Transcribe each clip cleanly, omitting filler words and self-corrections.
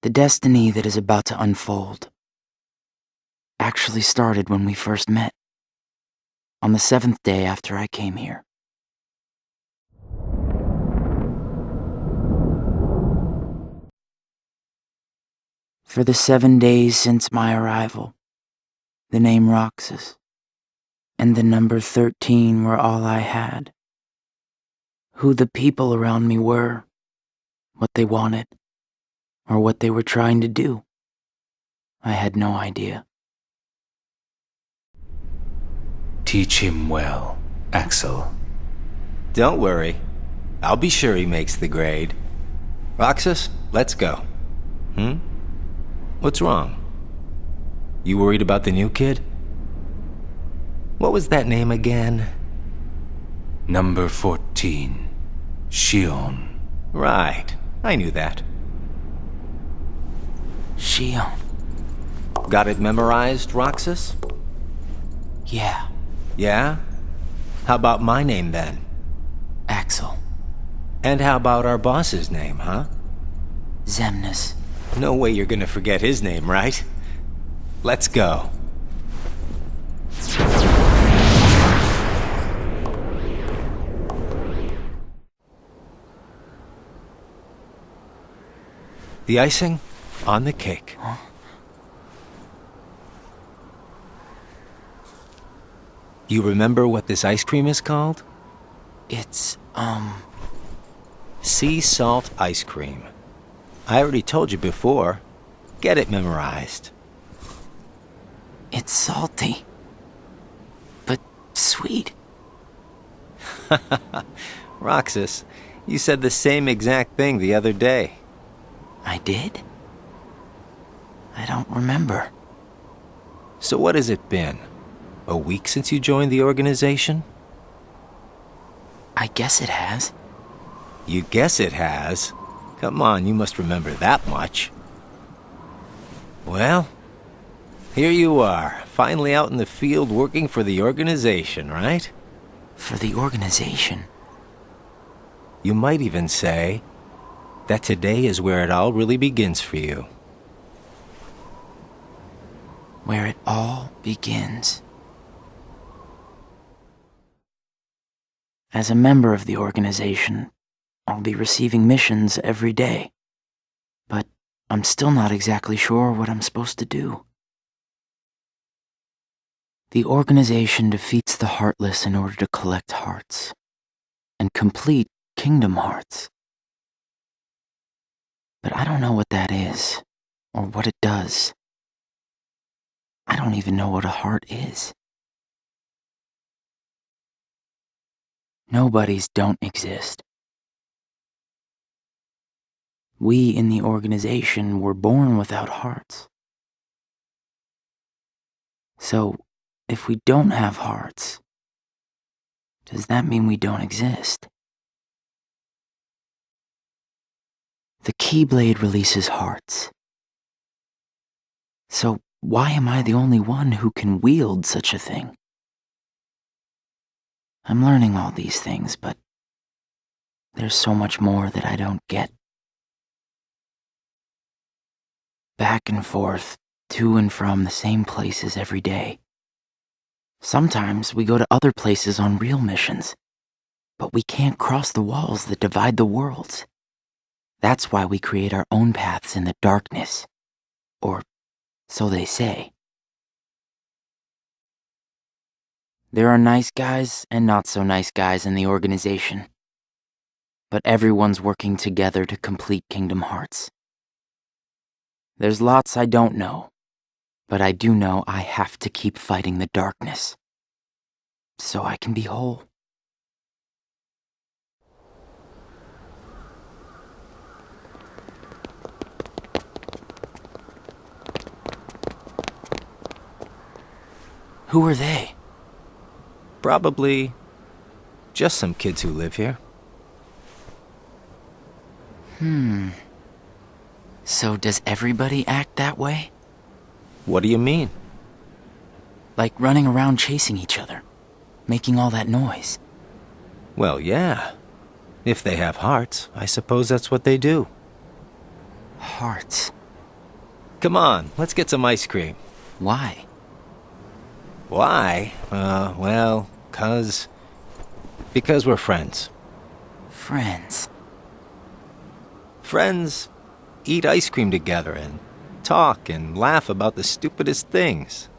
The destiny that is about to unfold actually started when we first met, on the 7th day after I came here. For the 7 days since my arrival, the name Roxas and the number 13 were all I had. Who the people around me were, what they wanted, or what they were trying to do, I had no idea. Teach him well, Axel. Don't worry. I'll be sure he makes the grade. Roxas, let's go. What's wrong? You worried about the new kid? What was that name again? Number 14, Xion. Right, I knew that. Xion. Got it memorized, Roxas? Yeah. Yeah? How about my name then? Axel. And how about our boss's name, huh? Xemnas. No way you're gonna forget his name, right? Let's go. The icing on the cake. Huh? You remember what this ice cream is called? It's, Sea salt ice cream. I already told you before. Get it memorized. It's salty, but sweet. Roxas, you said the same exact thing the other day. I did? I don't remember. So what has it been? A week since you joined the organization? I guess it has. You guess it has? Come on, you must remember that much. Well, here you are, finally out in the field working for the organization, right? For the organization? You might even say that today is where it all really begins for you. Where it all begins. As a member of the organization, I'll be receiving missions every day. But I'm still not exactly sure what I'm supposed to do. The organization defeats the Heartless in order to collect hearts and complete Kingdom Hearts. But I don't know what that is, or what it does. I don't even know what a heart is. Nobodies don't exist. We in the organization were born without hearts. So, if we don't have hearts, does that mean we don't exist? The Keyblade releases hearts. So, why am I the only one who can wield such a thing? I'm learning all these things, but there's so much more that I don't get. Back and forth, to and from the same places every day. Sometimes we go to other places on real missions, but we can't cross the walls that divide the worlds. That's why we create our own paths in the darkness. Or so they say. There are nice guys and not so nice guys in the organization. But everyone's working together to complete Kingdom Hearts. There's lots I don't know, but I do know I have to keep fighting the darkness, so I can be whole. Who are they? Probably just some kids who live here. So does everybody act that way? What do you mean? Like running around chasing each other, making all that noise. Well, yeah. If they have hearts, I suppose that's what they do. Hearts. Come on, let's get some ice cream. Why? Why? Because we're friends. Friends. Friends eat ice cream together and talk and laugh about the stupidest things.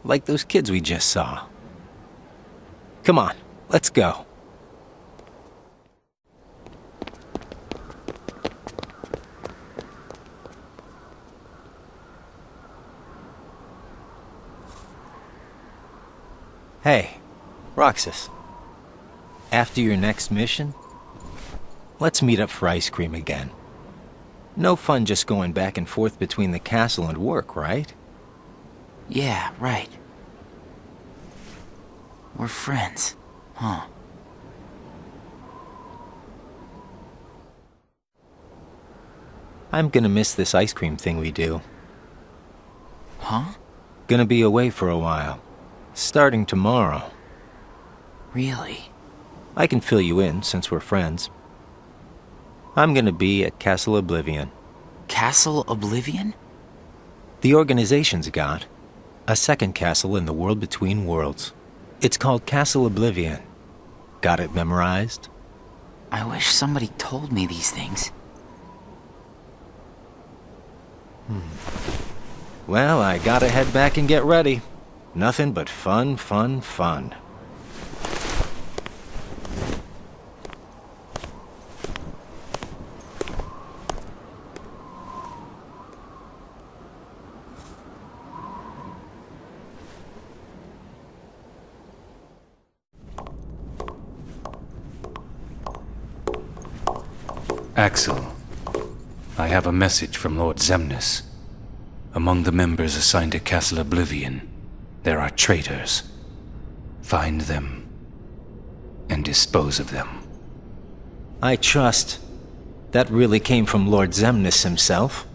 Like those kids we just saw. Come on, let's go. Hey, Roxas. After your next mission, let's meet up for ice cream again. No fun just going back and forth between the castle and work, right? Yeah, right. We're friends, huh? I'm gonna miss this ice cream thing we do. Huh? Gonna be away for a while. Starting tomorrow. Really? I can fill you in since we're friends. I'm gonna be at Castle Oblivion. Castle Oblivion? The organization's got a second castle in the world between worlds. It's called Castle Oblivion. Got it memorized? I wish somebody told me these things. Well, I gotta head back and get ready. Nothing but fun, fun, fun. Axel, I have a message from Lord Xemnas. Among the members assigned to Castle Oblivion, there are traitors. Find them and dispose of them. I trust that really came from Lord Xemnas himself.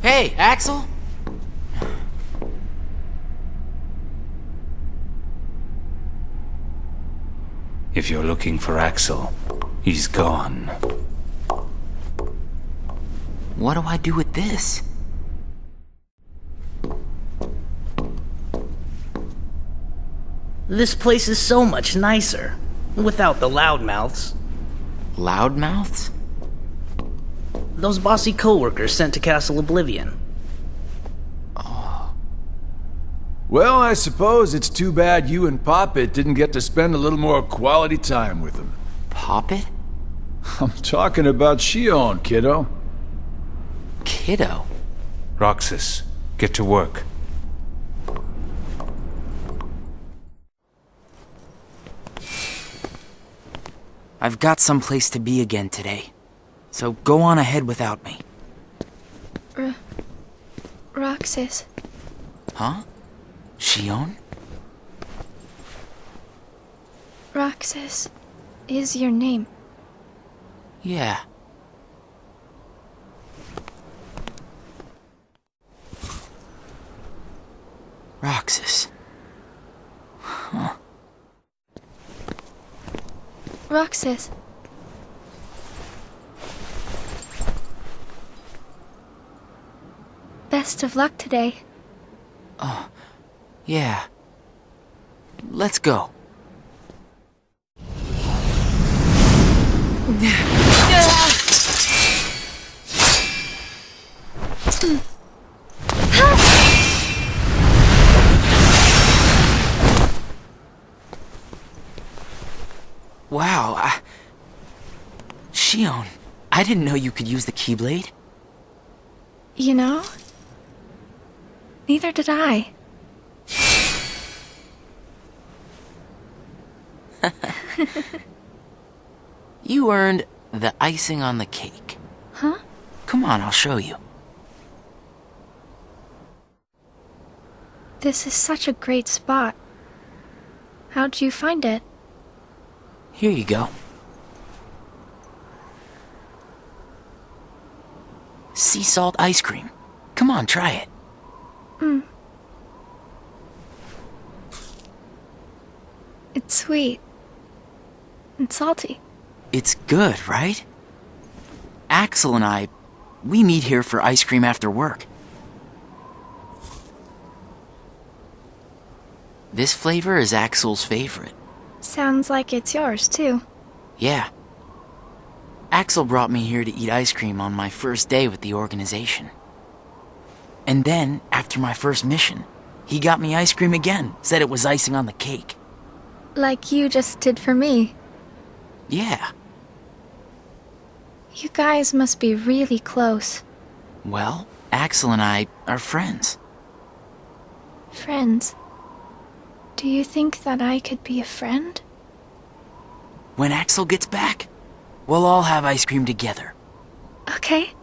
Hey, Axel? If you're looking for Axel, he's gone. What do I do with this? This place is so much nicer, without the loudmouths. Loudmouths? Those bossy coworkers sent to Castle Oblivion. Well, I suppose it's too bad you and Poppet didn't get to spend a little more quality time with him. Poppet? I'm talking about Xion, kiddo. Kiddo? Roxas, get to work. I've got someplace to be again today, so go on ahead without me. Roxas. Huh? Xion? Roxas is your name. Yeah. Roxas. Huh. Roxas. Best of luck today. Yeah. Let's go. Wow, Xion, I didn't know you could use the Keyblade. You know? Neither did I. You earned the icing on the cake. Huh? Come on, I'll show you. This is such a great spot. How'd you find it? Here you go. Sea salt ice cream. Come on, try it. It's sweet. And salty. It's good, right? Axel and I, we meet here for ice cream after work. This flavor is Axel's favorite. Sounds like it's yours, too. Yeah. Axel brought me here to eat ice cream on my first day with the organization. And then, after my first mission, he got me ice cream again, said it was icing on the cake. Like you just did for me. Yeah. You guys must be really close. Well, Axel and I are friends. Friends. Do you think that I could be a friend? When Axel gets back, we'll all have ice cream together. Okay.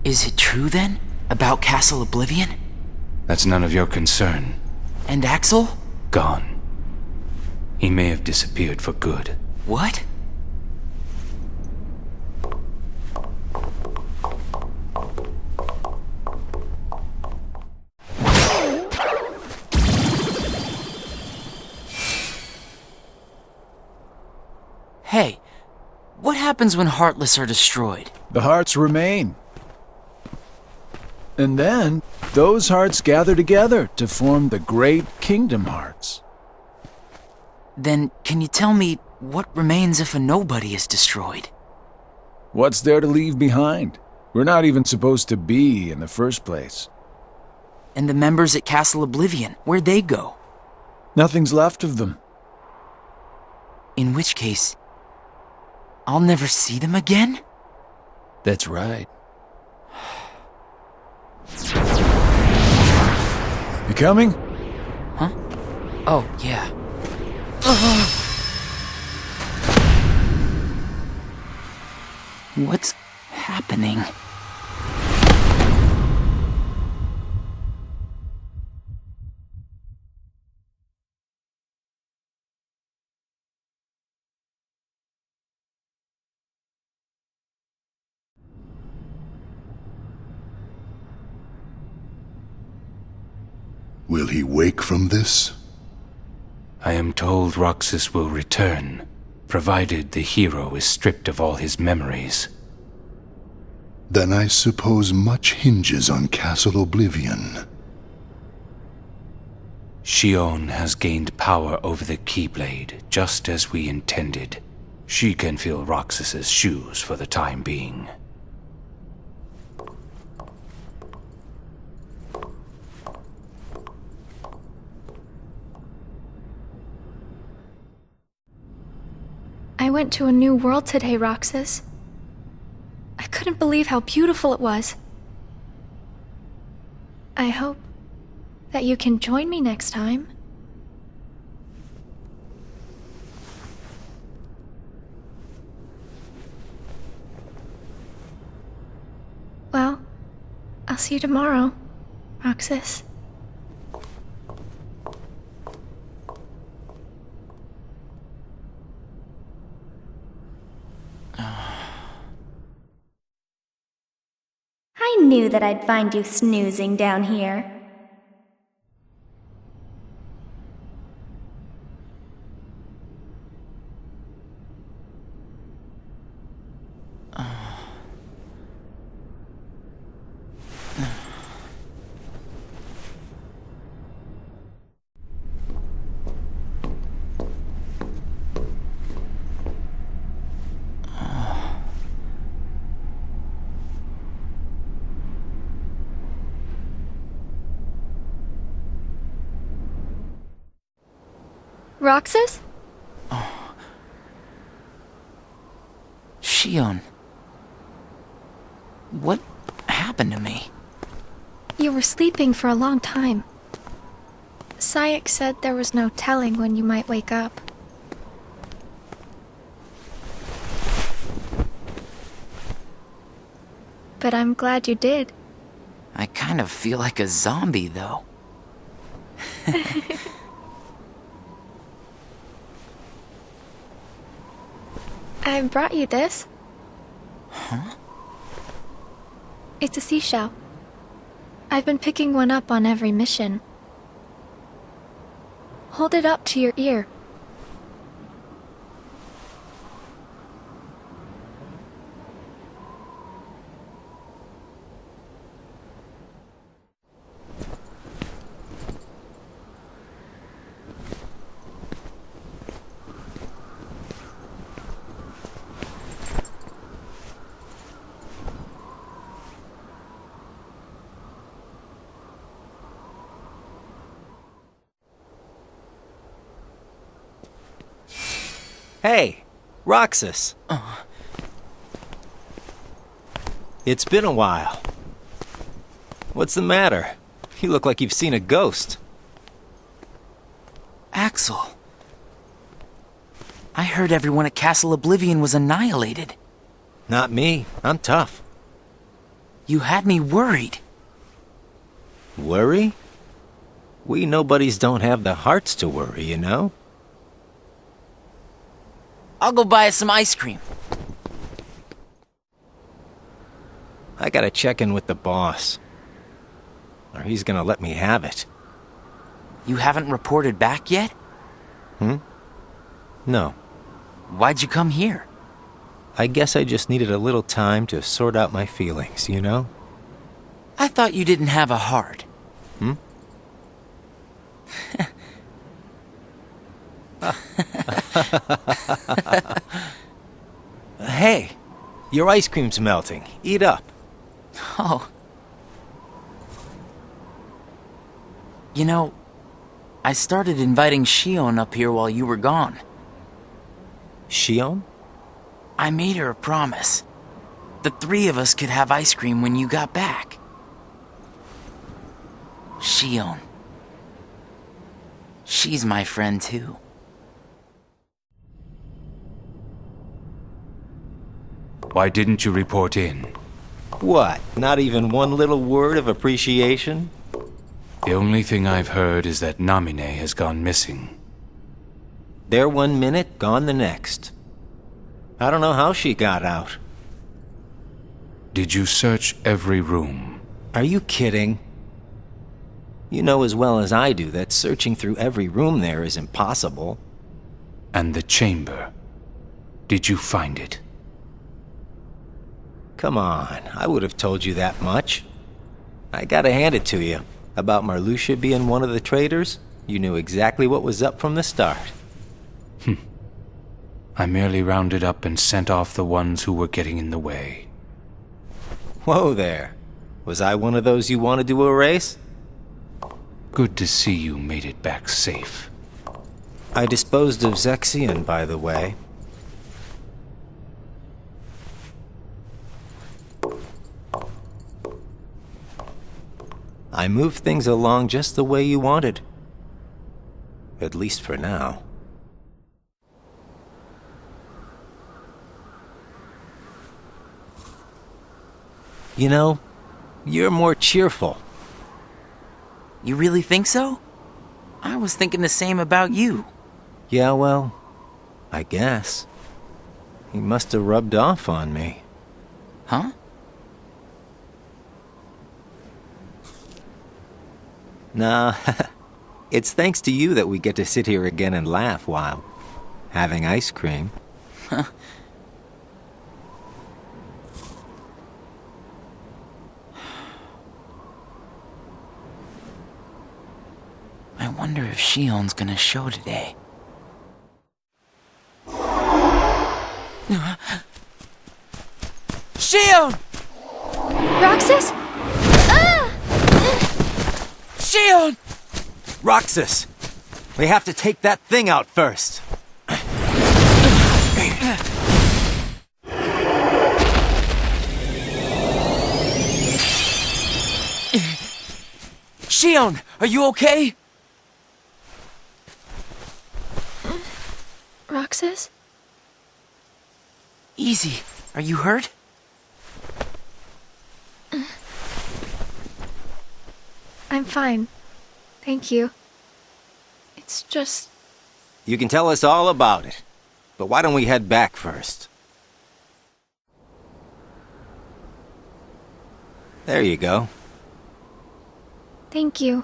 Is it true then, about Castle Oblivion? That's none of your concern. And Axel? Gone. He may have disappeared for good. What? Hey, what happens when Heartless are destroyed? The hearts remain. And then, those hearts gather together to form the great Kingdom Hearts. Then, can you tell me what remains if a nobody is destroyed? What's there to leave behind? We're not even supposed to be in the first place. And the members at Castle Oblivion, where'd they go? Nothing's left of them. In which case, I'll never see them again? That's right. You coming? Huh? Oh, yeah. What's happening? Will he wake from this? I am told Roxas will return, provided the hero is stripped of all his memories. Then I suppose much hinges on Castle Oblivion. Xion has gained power over the Keyblade, just as we intended. She can fill Roxas's shoes for the time being. I went to a new world today, Roxas. I couldn't believe how beautiful it was. I hope that you can join me next time. Well, I'll see you tomorrow, Roxas. I knew that I'd find you snoozing down here. Roxas? Xion. What happened to me? You were sleeping for a long time. Sayek said there was no telling when you might wake up. But I'm glad you did. I kind of feel like a zombie, though. I brought you this. Huh? It's a seashell. I've been picking one up on every mission. Hold it up to your ear. Hey, Roxas. It's been a while. What's the matter? You look like you've seen a ghost. Axel. I heard everyone at Castle Oblivion was annihilated. Not me. I'm tough. You had me worried. Worry? We nobodies don't have the hearts to worry, you know? I'll go buy us some ice cream. I gotta check in with the boss. Or he's gonna let me have it. You haven't reported back yet? No. Why'd you come here? I guess I just needed a little time to sort out my feelings, you know? I thought you didn't have a heart. Hey, your ice cream's melting. Eat up. Oh. You know, I started inviting Xion up here while you were gone. Xion? I made her a promise. The three of us could have ice cream when you got back. Xion. She's my friend too. Why didn't you report in? What? Not even one little word of appreciation? The only thing I've heard is that Namine has gone missing. There 1 minute, gone the next. I don't know how she got out. Did you search every room? Are you kidding? You know as well as I do that searching through every room there is impossible. And the chamber? Did you find it? Come on, I would have told you that much. I gotta hand it to you. About Marluxia being one of the traitors, you knew exactly what was up from the start. I merely rounded up and sent off the ones who were getting in the way. Whoa there. Was I one of those you wanted to erase? Good to see you made it back safe. I disposed of Xion, by the way. I moved things along just the way you wanted. At least for now. You know, you're more cheerful. You really think so? I was thinking the same about you. Yeah, well, I guess. He must have rubbed off on me. Huh? Nah, it's thanks to you that we get to sit here again and laugh while having ice cream. I wonder if Xion's gonna show today. Xion! Roxas? Xion! Roxas! We have to take that thing out first. Xion, are you okay? Roxas? Easy. Are you hurt? I'm fine. Thank you. It's just... You can tell us all about it. But why don't we head back first? There you go. Thank you.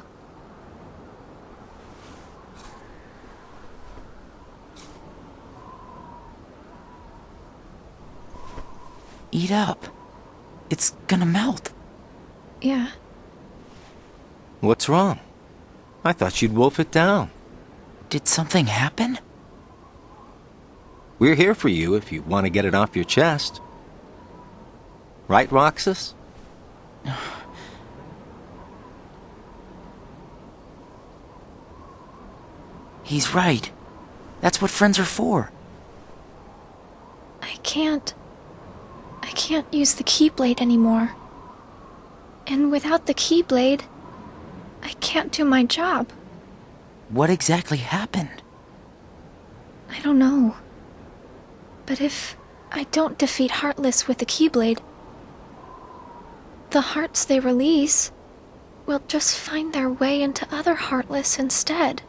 Eat up. It's gonna melt. Yeah. What's wrong? I thought you'd wolf it down. Did something happen? We're here for you if you want to get it off your chest. Right, Roxas? He's right. That's what friends are for. I can't use the Keyblade anymore. And without the Keyblade, I can't do my job. What exactly happened? I don't know. But if I don't defeat Heartless with the Keyblade, the hearts they release will just find their way into other Heartless instead.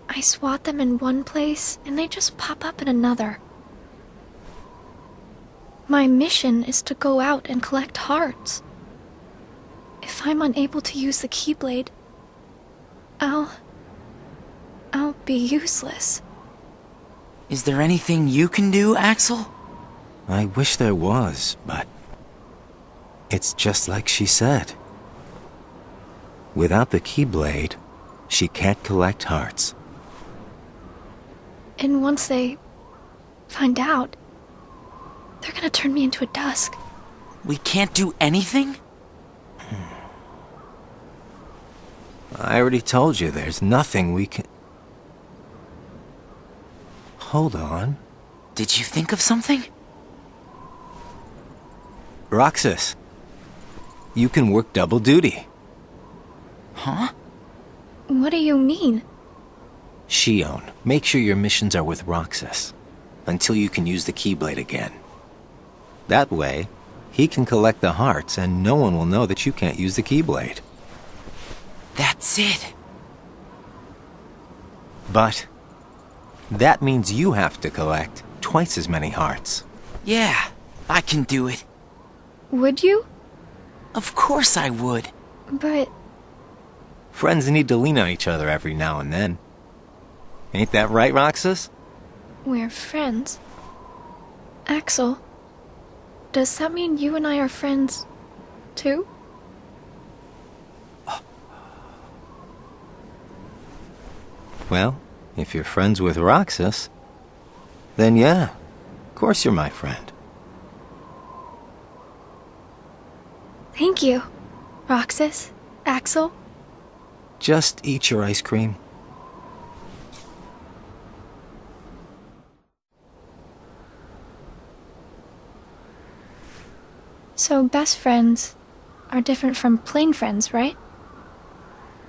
I swat them in one place, and they just pop up in another. My mission is to go out and collect hearts. If I'm unable to use the Keyblade, I'll be useless. Is there anything you can do, Axel? I wish there was, but it's just like she said. Without the Keyblade, she can't collect hearts. And once they find out, they're gonna turn me into a dusk. We can't do anything? I already told you there's nothing we can... Hold on. Did you think of something? Roxas, you can work double duty. Huh? What do you mean? Xion, make sure your missions are with Roxas until you can use the Keyblade again. That way, he can collect the hearts and no one will know that you can't use the Keyblade. That's it. But that means you have to collect twice as many hearts. Yeah, I can do it. Would you? Of course I would. But Friends need to lean on each other every now and then. Ain't that right, Roxas? we're friends. Axel, does that mean you and I are friends, too? Well, if you're friends with Roxas, then yeah, of course you're my friend. Thank you, Roxas, Axel. Just eat your ice cream. So best friends are different from plain friends, right?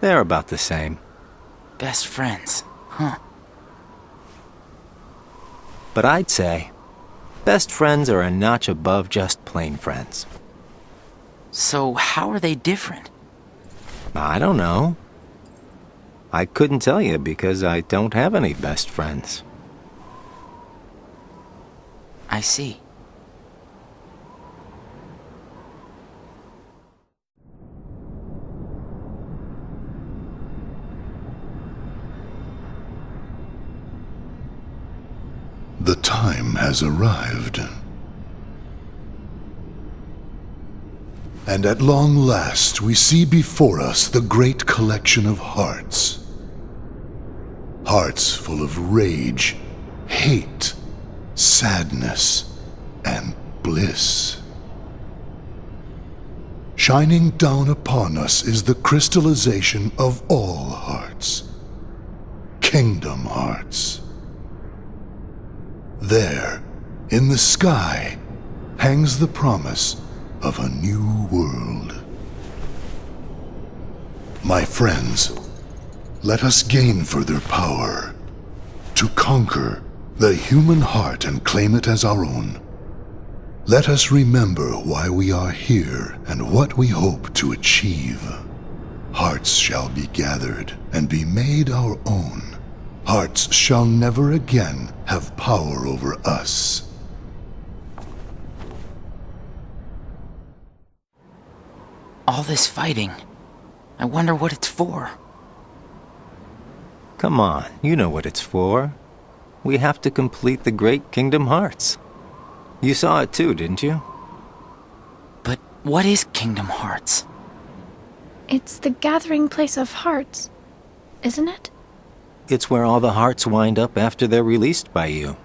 They're about the same. Best friends, huh? But I'd say best friends are a notch above just plain friends. So how are they different? I don't know. I couldn't tell you because I don't have any best friends. I see. The time has arrived. And at long last we see before us the great collection of hearts. Hearts full of rage, hate, sadness, and bliss. Shining down upon us is the crystallization of all hearts. Kingdom hearts. There, in the sky, hangs the promise of a new world. My friends, let us gain further power to conquer the human heart and claim it as our own. Let us remember why we are here and what we hope to achieve. Hearts shall be gathered and be made our own. Hearts shall never again have power over us. All this fighting, I wonder what it's for. Come on, you know what it's for. We have to complete the Great Kingdom Hearts. You saw it too, didn't you? But what is Kingdom Hearts? It's the gathering place of hearts, isn't it? It's where all the hearts wind up after they're released by you.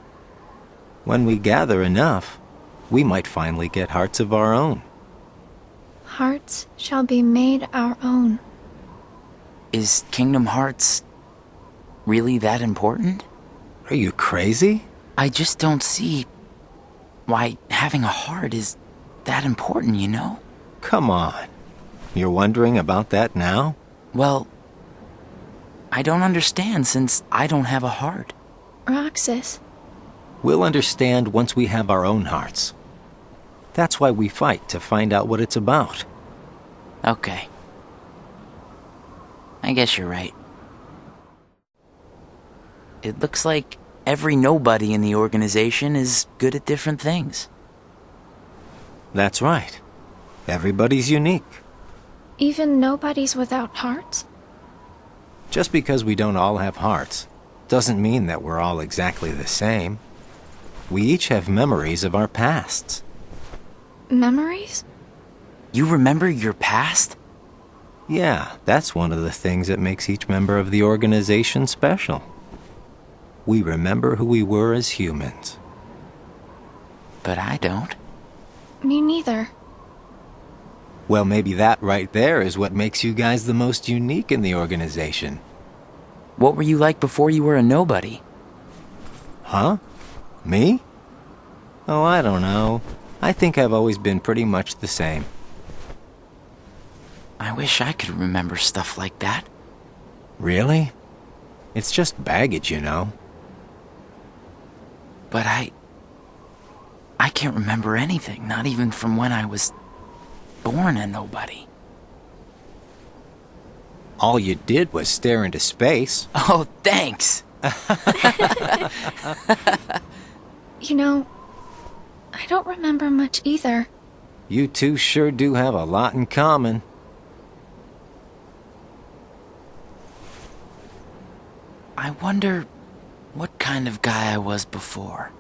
When we gather enough, we might finally get hearts of our own. Hearts shall be made our own. Is Kingdom Hearts really that important? Are you crazy? I just don't see why having a heart is that important, you know? Come on. You're wondering about that now? Well, I don't understand since I don't have a heart. Roxas. We'll understand once we have our own hearts. That's why we fight, to find out what it's about. Okay. I guess you're right. It looks like every nobody in the organization is good at different things. That's right. Everybody's unique. Even nobodies without hearts? Just because we don't all have hearts doesn't mean that we're all exactly the same. We each have memories of our pasts. Memories? You remember your past? Yeah, that's one of the things that makes each member of the organization special. We remember who we were as humans. But I don't. Me neither. Well, maybe that right there is what makes you guys the most unique in the organization. What were you like before you were a nobody? Huh? Me? Oh, I don't know. I think I've always been pretty much the same. I wish I could remember stuff like that. Really? It's just baggage, you know. But I can't remember anything, not even from when I was born a nobody. All you did was stare into space. Oh, thanks! You know, I don't remember much either. You two sure do have a lot in common. I wonder what kind of guy I was before.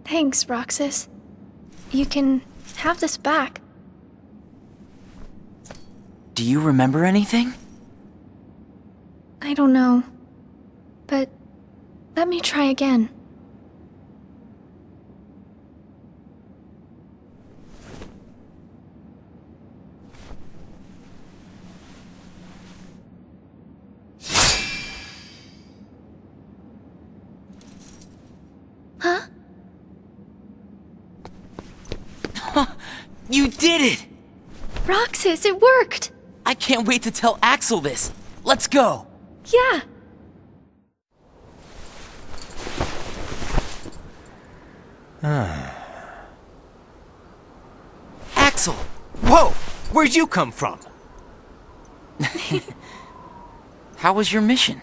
Thanks, Roxas. You can have this back. Do you remember anything? I don't know. But let me try again. Huh? You did it! Roxas, it worked! I can't wait to tell Axel this. Let's go! Yeah! Axel! Whoa! Where'd you come from? How was your mission?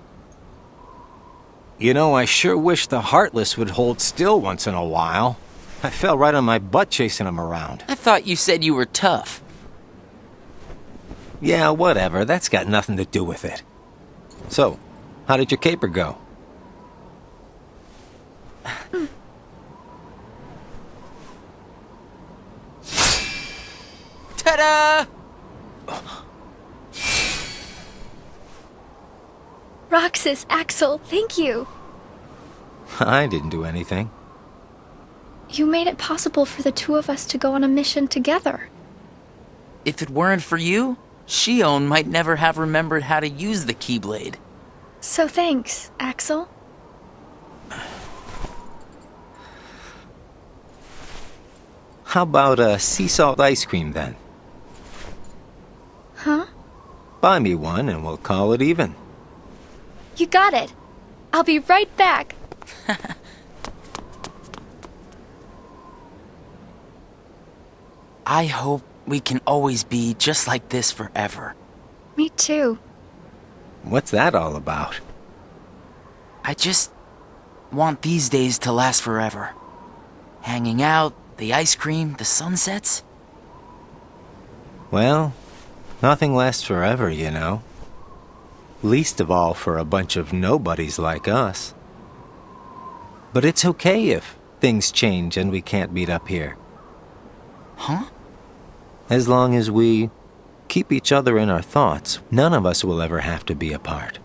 You know, I sure wish the Heartless would hold still once in a while. I fell right on my butt chasing them around. I thought you said you were tough. Yeah, whatever. That's got nothing to do with it. So, how did your caper go? Ta-da! Roxas, Axel, thank you. I didn't do anything. You made it possible for the two of us to go on a mission together. If it weren't for you, Xion might never have remembered how to use the Keyblade. So thanks, Axel. How about sea salt ice cream then? Huh? Buy me one and we'll call it even. You got it. I'll be right back. I hope we can always be just like this forever. Me too. What's that all about? I just want these days to last forever. Hanging out, the ice cream, the sunsets. Well, nothing lasts forever, you know. Least of all for a bunch of nobodies like us. But it's okay if things change and we can't meet up here. Huh? As long as we keep each other in our thoughts, none of us will ever have to be apart.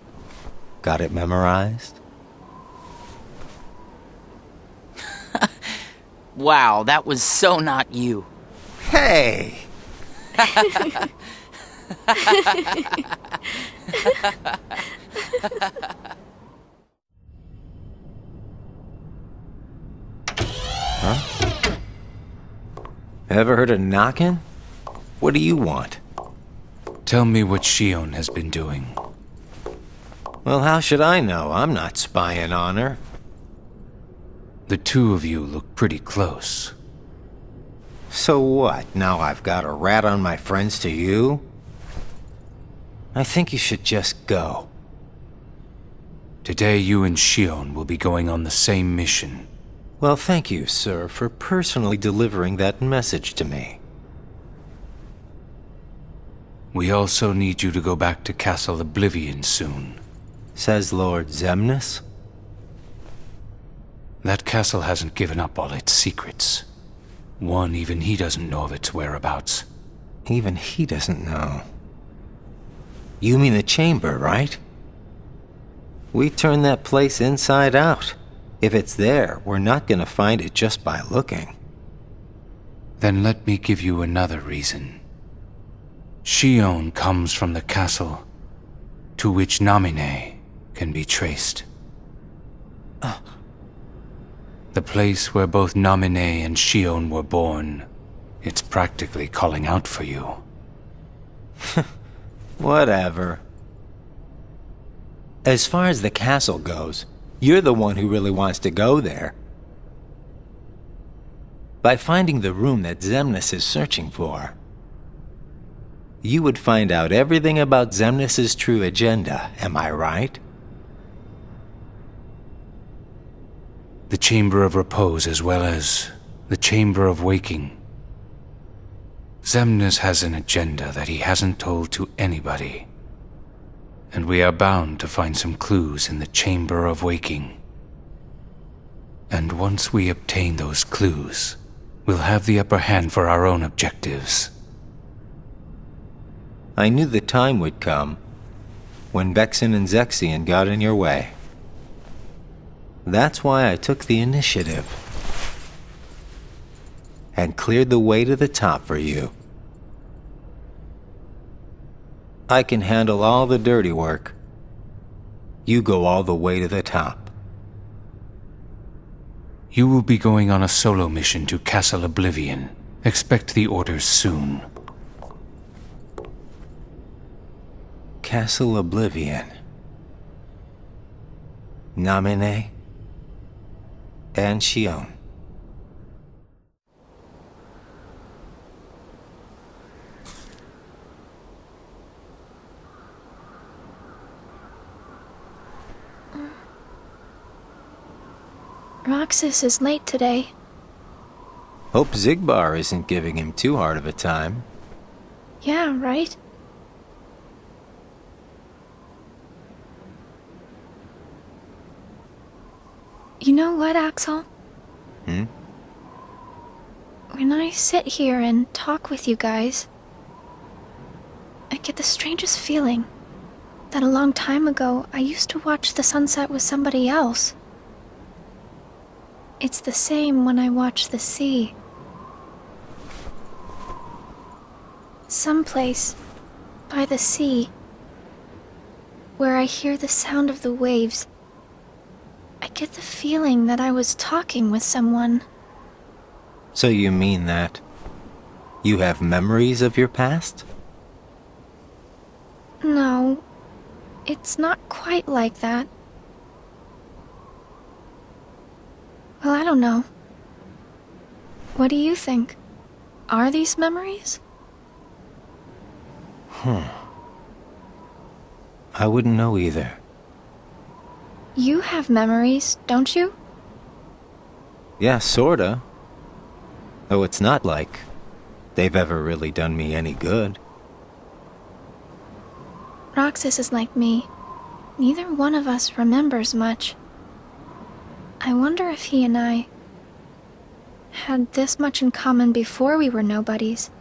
Got it memorized? Wow, that was so not you. Hey! Huh? Ever heard of knocking? What do you want? Tell me what Xion has been doing. Well, how should I know? I'm not spying on her. The two of you look pretty close. So what? Now I've got a rat on my friends to you? I think you should just go. Today you and Xion will be going on the same mission. Well, thank you, sir, for personally delivering that message to me. We also need you to go back to Castle Oblivion soon. Says Lord Xemnas? That castle hasn't given up all its secrets. One, even he doesn't know of its whereabouts. Even he doesn't know. You mean the chamber, right? We turned that place inside out. If it's there, we're not gonna find it just by looking. Then let me give you another reason. Xion comes from the castle to which Namine can be traced. The place where both Namine and Xion were born. It's practically calling out for you. Whatever. As far as the castle goes, you're the one who really wants to go there. By finding the room that Xemnas is searching for, you would find out everything about Xemnas' true agenda, am I right? The Chamber of Repose as well as the Chamber of Waking. Xemnas has an agenda that he hasn't told to anybody. And we are bound to find some clues in the Chamber of Waking. And once we obtain those clues, we'll have the upper hand for our own objectives. I knew the time would come when Vexen and Xion got in your way. That's why I took the initiative and cleared the way to the top for you. I can handle all the dirty work. You go all the way to the top. You will be going on a solo mission to Castle Oblivion. Expect the orders soon. Castle Oblivion. Namine and Xion. Roxas is late today. Hope Xigbar isn't giving him too hard of a time. Yeah, right? You know what, Axel? When I sit here and talk with you guys, I get the strangest feeling that a long time ago I used to watch the sunset with somebody else. It's the same when I watch the sea. Someplace by the sea, where I hear the sound of the waves, I get the feeling that I was talking with someone. So you mean that you have memories of your past? No, it's not quite like that. Well, I don't know. What do you think? Are these memories? I wouldn't know either. You have memories, don't you? Yeah, sorta. Though it's not like they've ever really done me any good. Roxas is like me. Neither one of us remembers much. I wonder if he and I had this much in common before we were nobodies.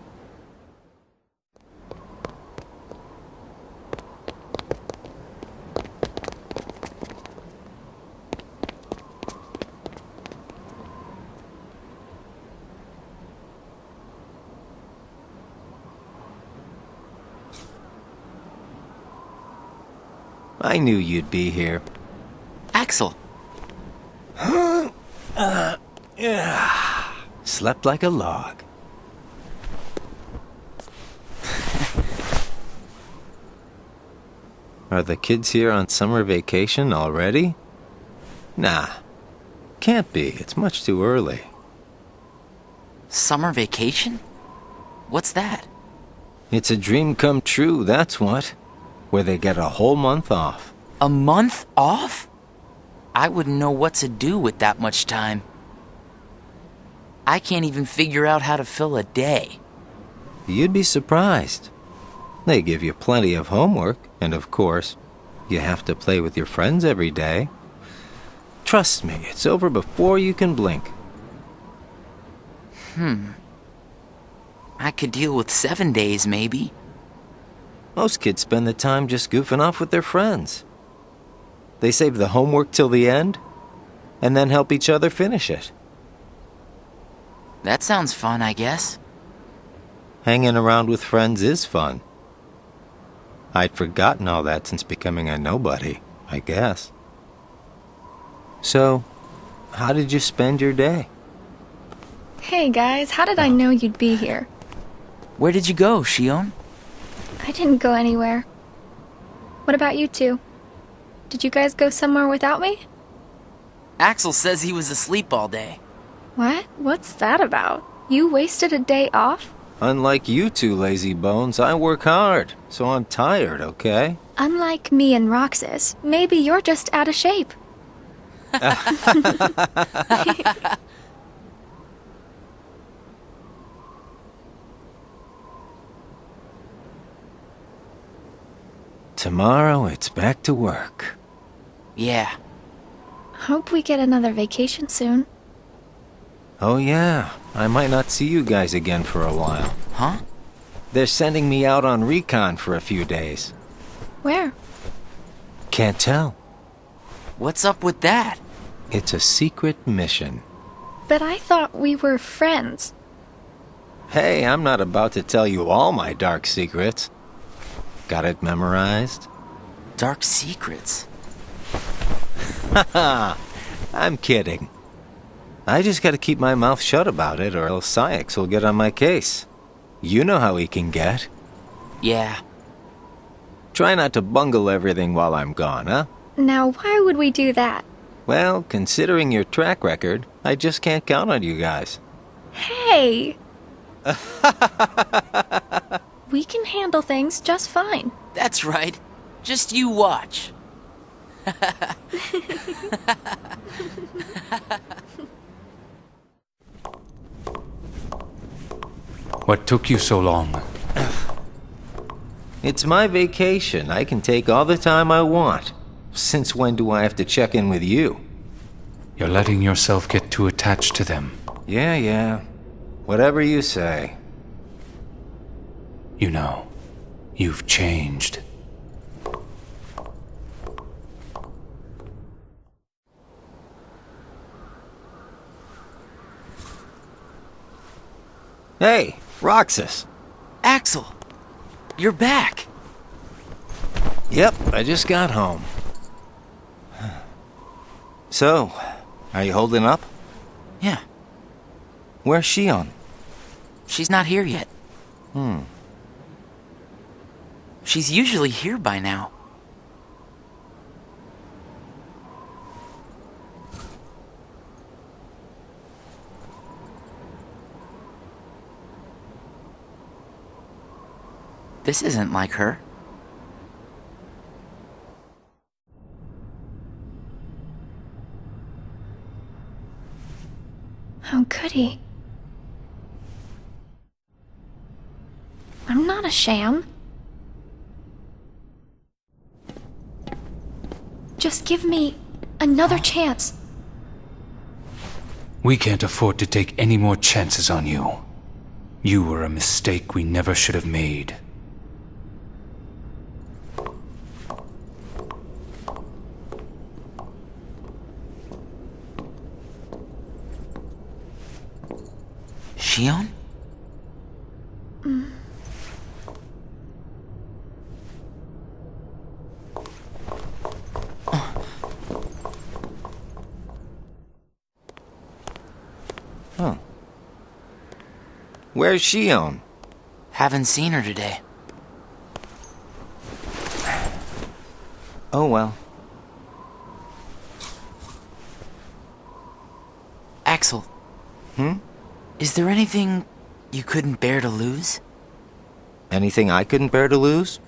I knew you'd be here. Axel, Slept like a log. Are the kids here on summer vacation already? Nah. Can't be. It's much too early. summer vacation? What's that? It's a dream come true, that's what. Where they get a whole month off. A month off? I wouldn't know what to do with that much time. I can't even figure out how to fill a day. You'd be surprised. They give you plenty of homework, and of course, you have to play with your friends every day. Trust me, it's over before you can blink. I could deal with 7 days, maybe. Most kids spend the time just goofing off with their friends. They save the homework till the end, and then help each other finish it. That sounds fun, I guess. Hanging around with friends is fun. I'd forgotten all that since becoming a nobody, I guess. So, how did you spend your day? Hey guys, how did I know you'd be here? Where did you go, Xion? I didn't go anywhere. What about you two? Did you guys go somewhere without me? Axel says he was asleep all day. What? What's that about? You wasted a day off? Unlike you two lazy bones, I work hard, so I'm tired, okay? Unlike me and Roxas, maybe you're just out of shape. Tomorrow, it's back to work. Yeah. Hope we get another vacation soon. Oh yeah, I might not see you guys again for a while. Huh? They're sending me out on recon for a few days. Where? Can't tell. What's up with that? It's a secret mission. But I thought we were friends. Hey, I'm not about to tell you all my dark secrets. Got it memorized? Dark secrets. Haha, I'm kidding. I just gotta keep my mouth shut about it or else Syax will get on my case. You know how he can get. Yeah. Try not to bungle everything while I'm gone, huh? Now, why would we do that? Well, considering your track record, I just can't count on you guys. Hey! We can handle things just fine. That's right. Just you watch. What took you so long? It's my vacation. I can take all the time I want. Since when do I have to check in with you? You're letting yourself get too attached to them. Yeah. Whatever you say. You know, you've changed. Hey, Roxas. Axel, you're back. Yep, I just got home. So, are you holding up? Yeah, Where's Xion? she's not here yet. She's usually here by now. This isn't like her. Impurity. I'm not a sham. Just give me another chance. We can't afford to take any more chances on you. You were a mistake we never should have made. Xion? Huh. Where's Xion? Haven't seen her today. Oh well. Axel. Hmm? Is there anything you couldn't bear to lose? Anything I couldn't bear to lose?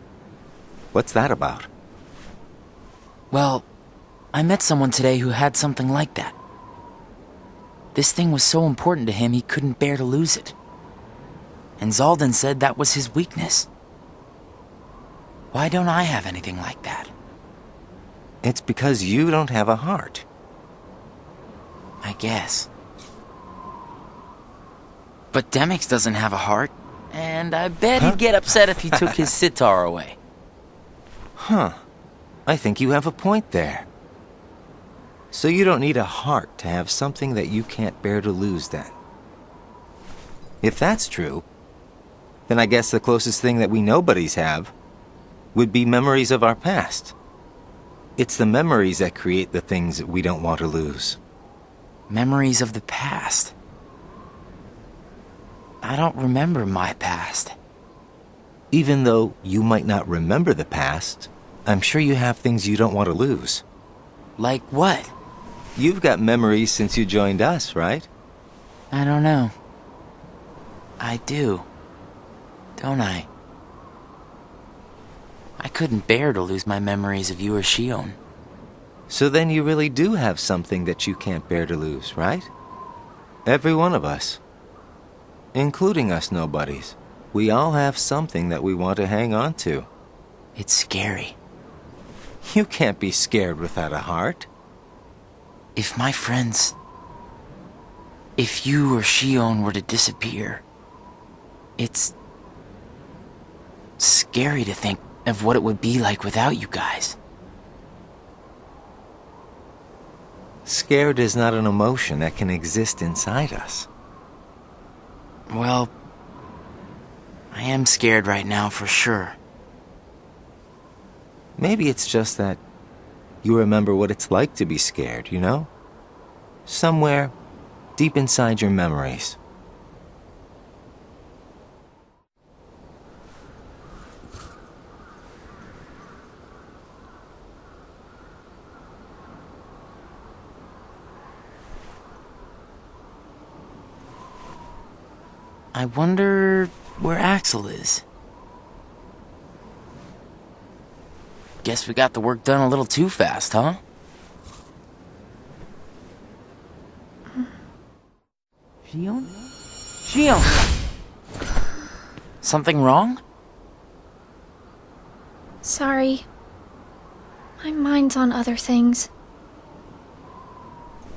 What's that about? Well, I met someone today who had something like that. This thing was so important to him he couldn't bear to lose it. And Zaldan said that was his weakness. Why don't I have anything like that? It's because you don't have a heart. I guess. But Demix doesn't have a heart, and I bet he'd get upset if he took his sitar away. Huh. I think you have a point there. So you don't need a heart to have something that you can't bear to lose then. If that's true, then I guess the closest thing that we nobodies have would be memories of our past. It's the memories that create the things that we don't want to lose. Memories of the past. I don't remember my past. Even though you might not remember the past, I'm sure you have things you don't want to lose. Like what? You've got memories since you joined us, right? I don't know. I do. Don't I? I couldn't bear to lose my memories of you or Xion. So then you really do have something that you can't bear to lose, right? Every one of us. Including us nobodies. We all have something that we want to hang on to. It's scary. You can't be scared without a heart. If my friends... If you or Xion were to disappear... It's... scary to think of what it would be like without you guys. Scared is not an emotion that can exist inside us. Well... I am scared right now for sure. Maybe it's just that you remember what it's like to be scared, you know? Somewhere deep inside your memories. I wonder where Axel is. Guess we got the work done a little too fast, huh? Xion? Xion! Something wrong? Sorry. My mind's on other things.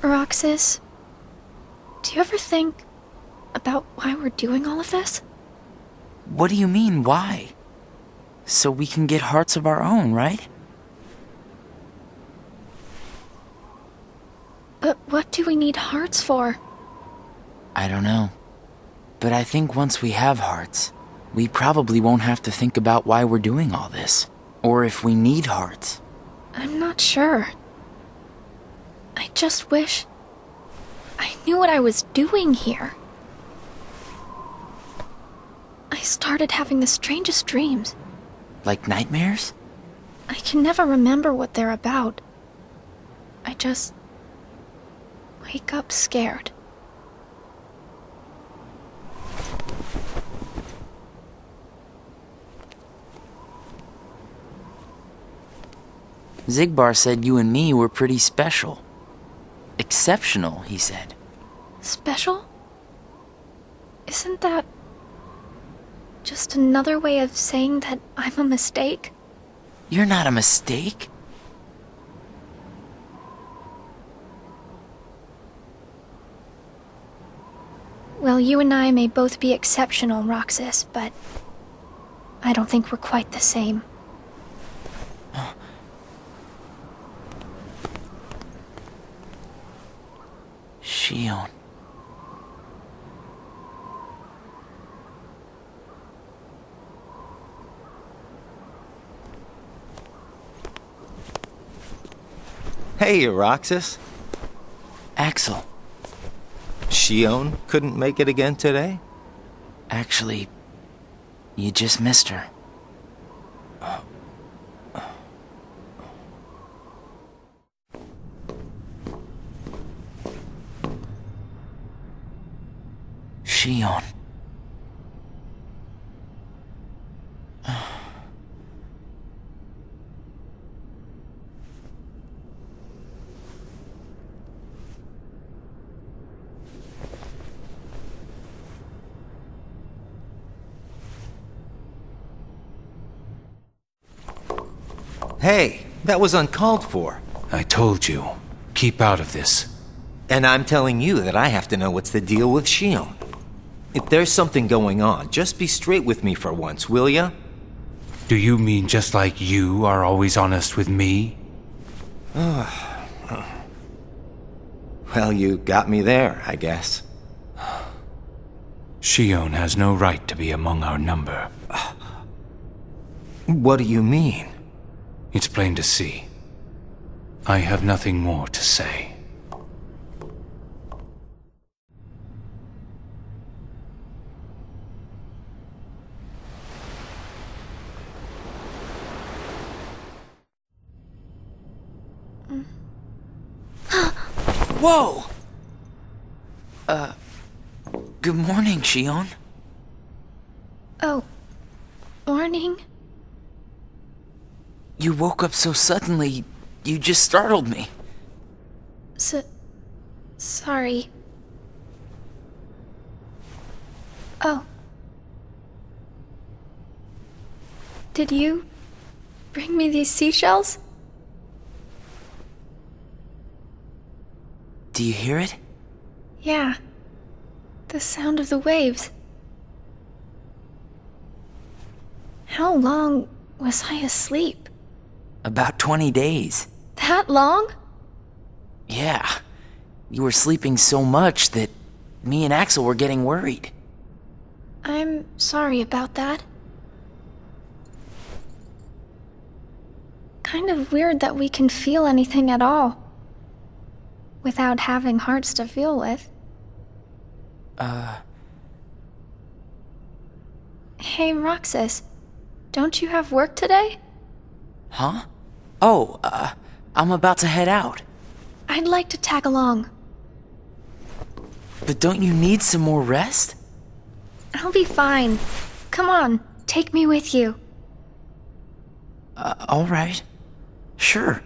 Roxas, do you ever think about why we're doing all of this? What do you mean, why? So we can get hearts of our own, right? But what do we need hearts for? I don't know. But I think once we have hearts, we probably won't have to think about why we're doing all this. Or if we need hearts. I'm not sure. I just wish I knew what I was doing here. I started having the strangest dreams. Like nightmares? I can never remember what they're about. I just wake up scared. Xigbar said you and me were pretty special. Exceptional, he said. Special? Isn't that just another way of saying that I'm a mistake? You're not a mistake. Well, you and I may both be exceptional, Roxas, but I don't think we're quite the same. Xion. Hey, Roxas. Axel. Xion couldn't make it again today? Actually, you just missed her. Xion. Hey, that was uncalled for. I told you, keep out of this. And I'm telling you that I have to know what's the deal with Xion. If there's something going on, just be straight with me for once, will ya? Do you mean just like you are always honest with me? Well, you got me there, I guess. Xion has no right to be among our number. What do you mean? It's plain to see. I have nothing more to say. Whoa! Good morning, Xion. Oh, morning? You woke up so suddenly, you just startled me. Sorry. Oh. Did you bring me these seashells? Do you hear it? Yeah. The sound of the waves. How long was I asleep? About 20 days. That long? Yeah. You were sleeping so much that me and Axel were getting worried. I'm sorry about that. Kind of weird that we can feel anything at all without having hearts to feel with. Hey, Roxas, don't you have work today? Huh? Oh, I'm about to head out. I'd like to tag along. But don't you need some more rest? I'll be fine. Come on, take me with you. All right. Sure.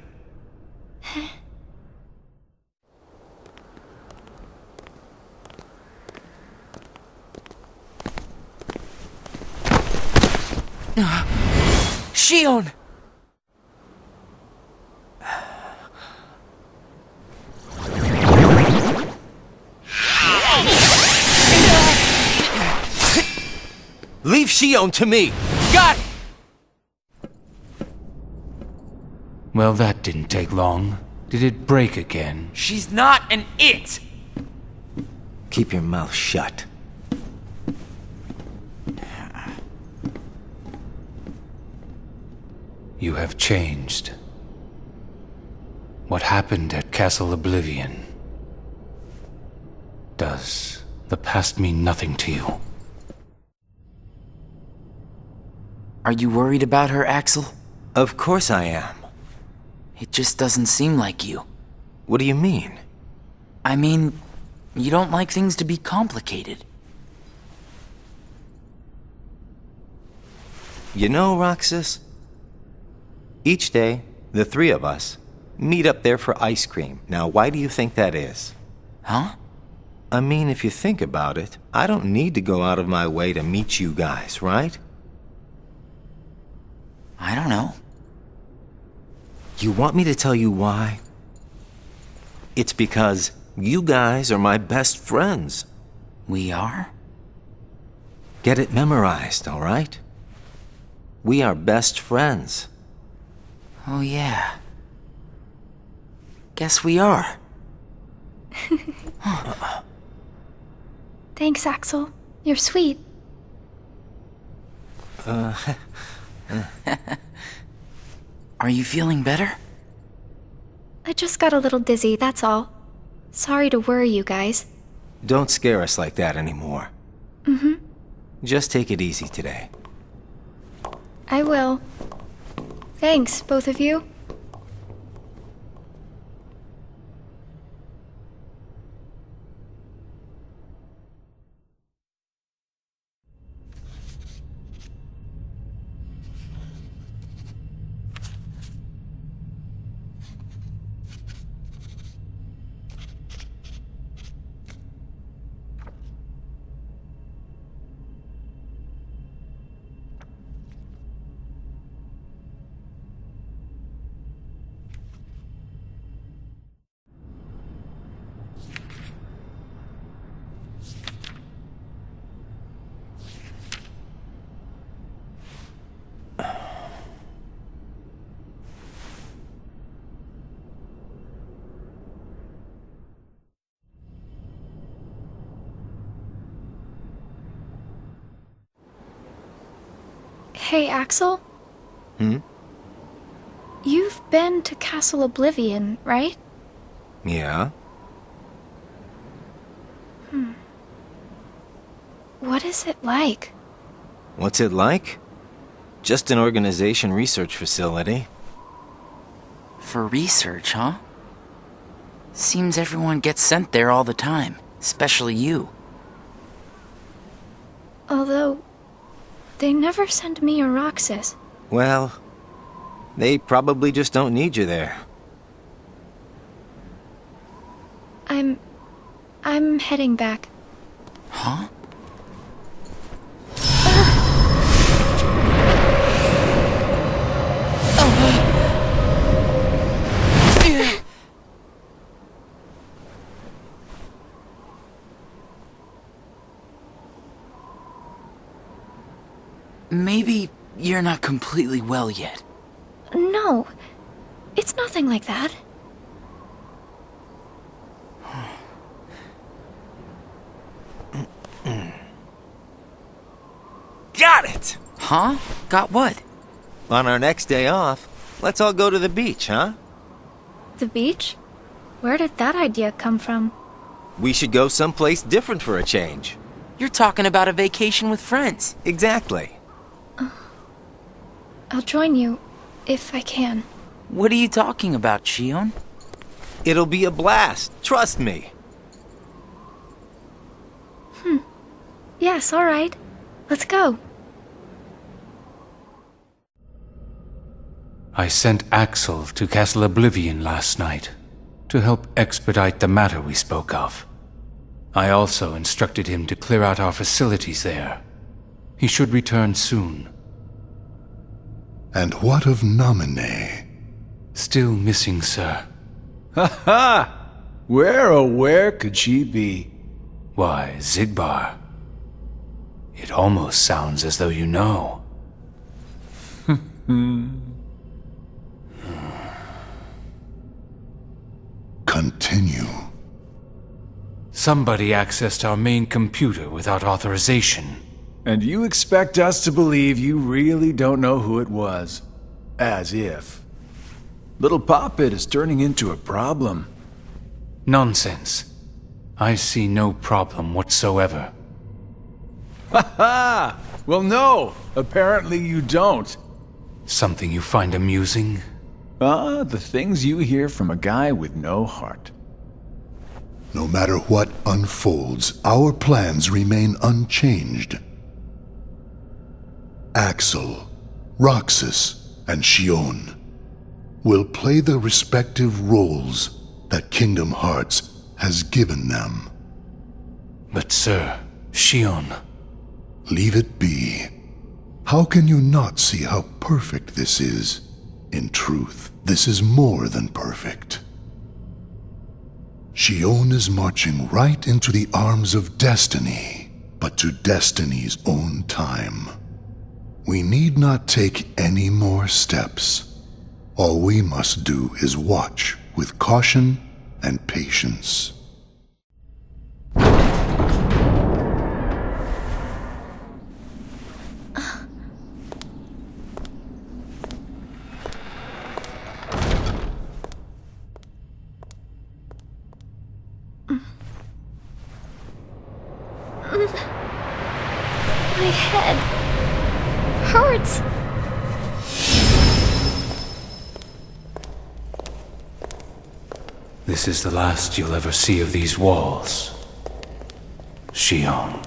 Xion! Leave Xion to me! Got it! Well, that didn't take long. Did it break again? She's not an it! Keep your mouth shut. You have changed. What happened at Castle Oblivion? Does the past mean nothing to you? Are you worried about her, Axel? Of course I am. It just doesn't seem like you. What do you mean? I mean, you don't like things to be complicated. You know, Roxas, each day, the three of us meet up there for ice cream. Now, why do you think that is? Huh? I mean, if you think about it, I don't need to go out of my way to meet you guys, right? I don't know. You want me to tell you why? It's because you guys are my best friends. We are? Get it memorized, all right? We are best friends. Oh, yeah. Guess we are. Thanks, Axel. You're sweet. Are you feeling better? I just got a little dizzy, that's all. Sorry to worry you guys. Don't scare us like that anymore. Just take it easy today. I will. Thanks, both of you. Hey, Axel? You've been to Castle Oblivion, right? Yeah? What is it like? What's it like? Just an organization research facility. For research, huh? Seems everyone gets sent there all the time, especially you. Although, they never send me or Roxas. Well, they probably just don't need you there. I'm heading back. Huh? Maybe you're not completely well yet. No, it's nothing like that. Got it! Huh? Got what? On our next day off, let's all go to the beach, huh? The beach? Where did that idea come from? We should go someplace different for a change. You're talking about a vacation with friends. Exactly. I'll join you, if I can. What are you talking about, Xion? It'll be a blast, trust me. Yes, all right. Let's go. I sent Axel to Castle Oblivion last night to help expedite the matter we spoke of. I also instructed him to clear out our facilities there. He should return soon. And what of Namine? Still missing, sir. Ha ha! Where, oh where could she be? Why, Xigbar. It almost sounds as though you know. Continue. Somebody accessed our main computer without authorization. And you expect us to believe you really don't know who it was? As if. Little Poppet is turning into a problem. Nonsense. I see no problem whatsoever. Ha ha! Well, no, apparently you don't. Something you find amusing? The things you hear from a guy with no heart. No matter what unfolds, our plans remain unchanged. Axel, Roxas, and Xion will play the respective roles that Kingdom Hearts has given them. But sir, Xion... Leave it be. How can you not see how perfect this is? In truth, this is more than perfect. Xion is marching right into the arms of destiny, but to destiny's own time. We need not take any more steps. All we must do is watch with caution and patience. My head hurts. This is the last you'll ever see of these walls, Xion.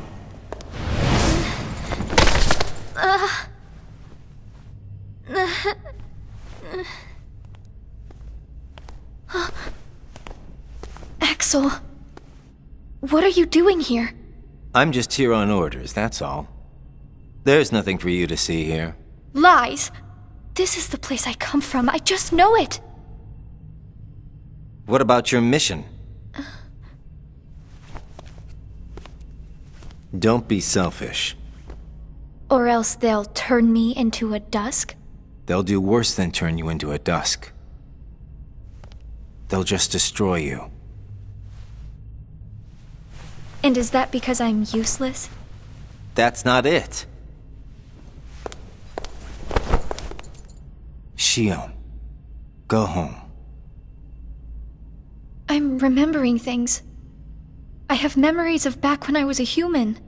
Axel, what are you doing here? I'm just here on orders, that's all. There's nothing for you to see here. Lies! This is the place I come from. I just know it. What about your mission? Don't be selfish. Or else they'll turn me into a dusk? They'll do worse than turn you into a dusk. They'll just destroy you. And is that because I'm useless? That's not it. Xion, go home. I'm remembering things. I have memories of back when I was a human.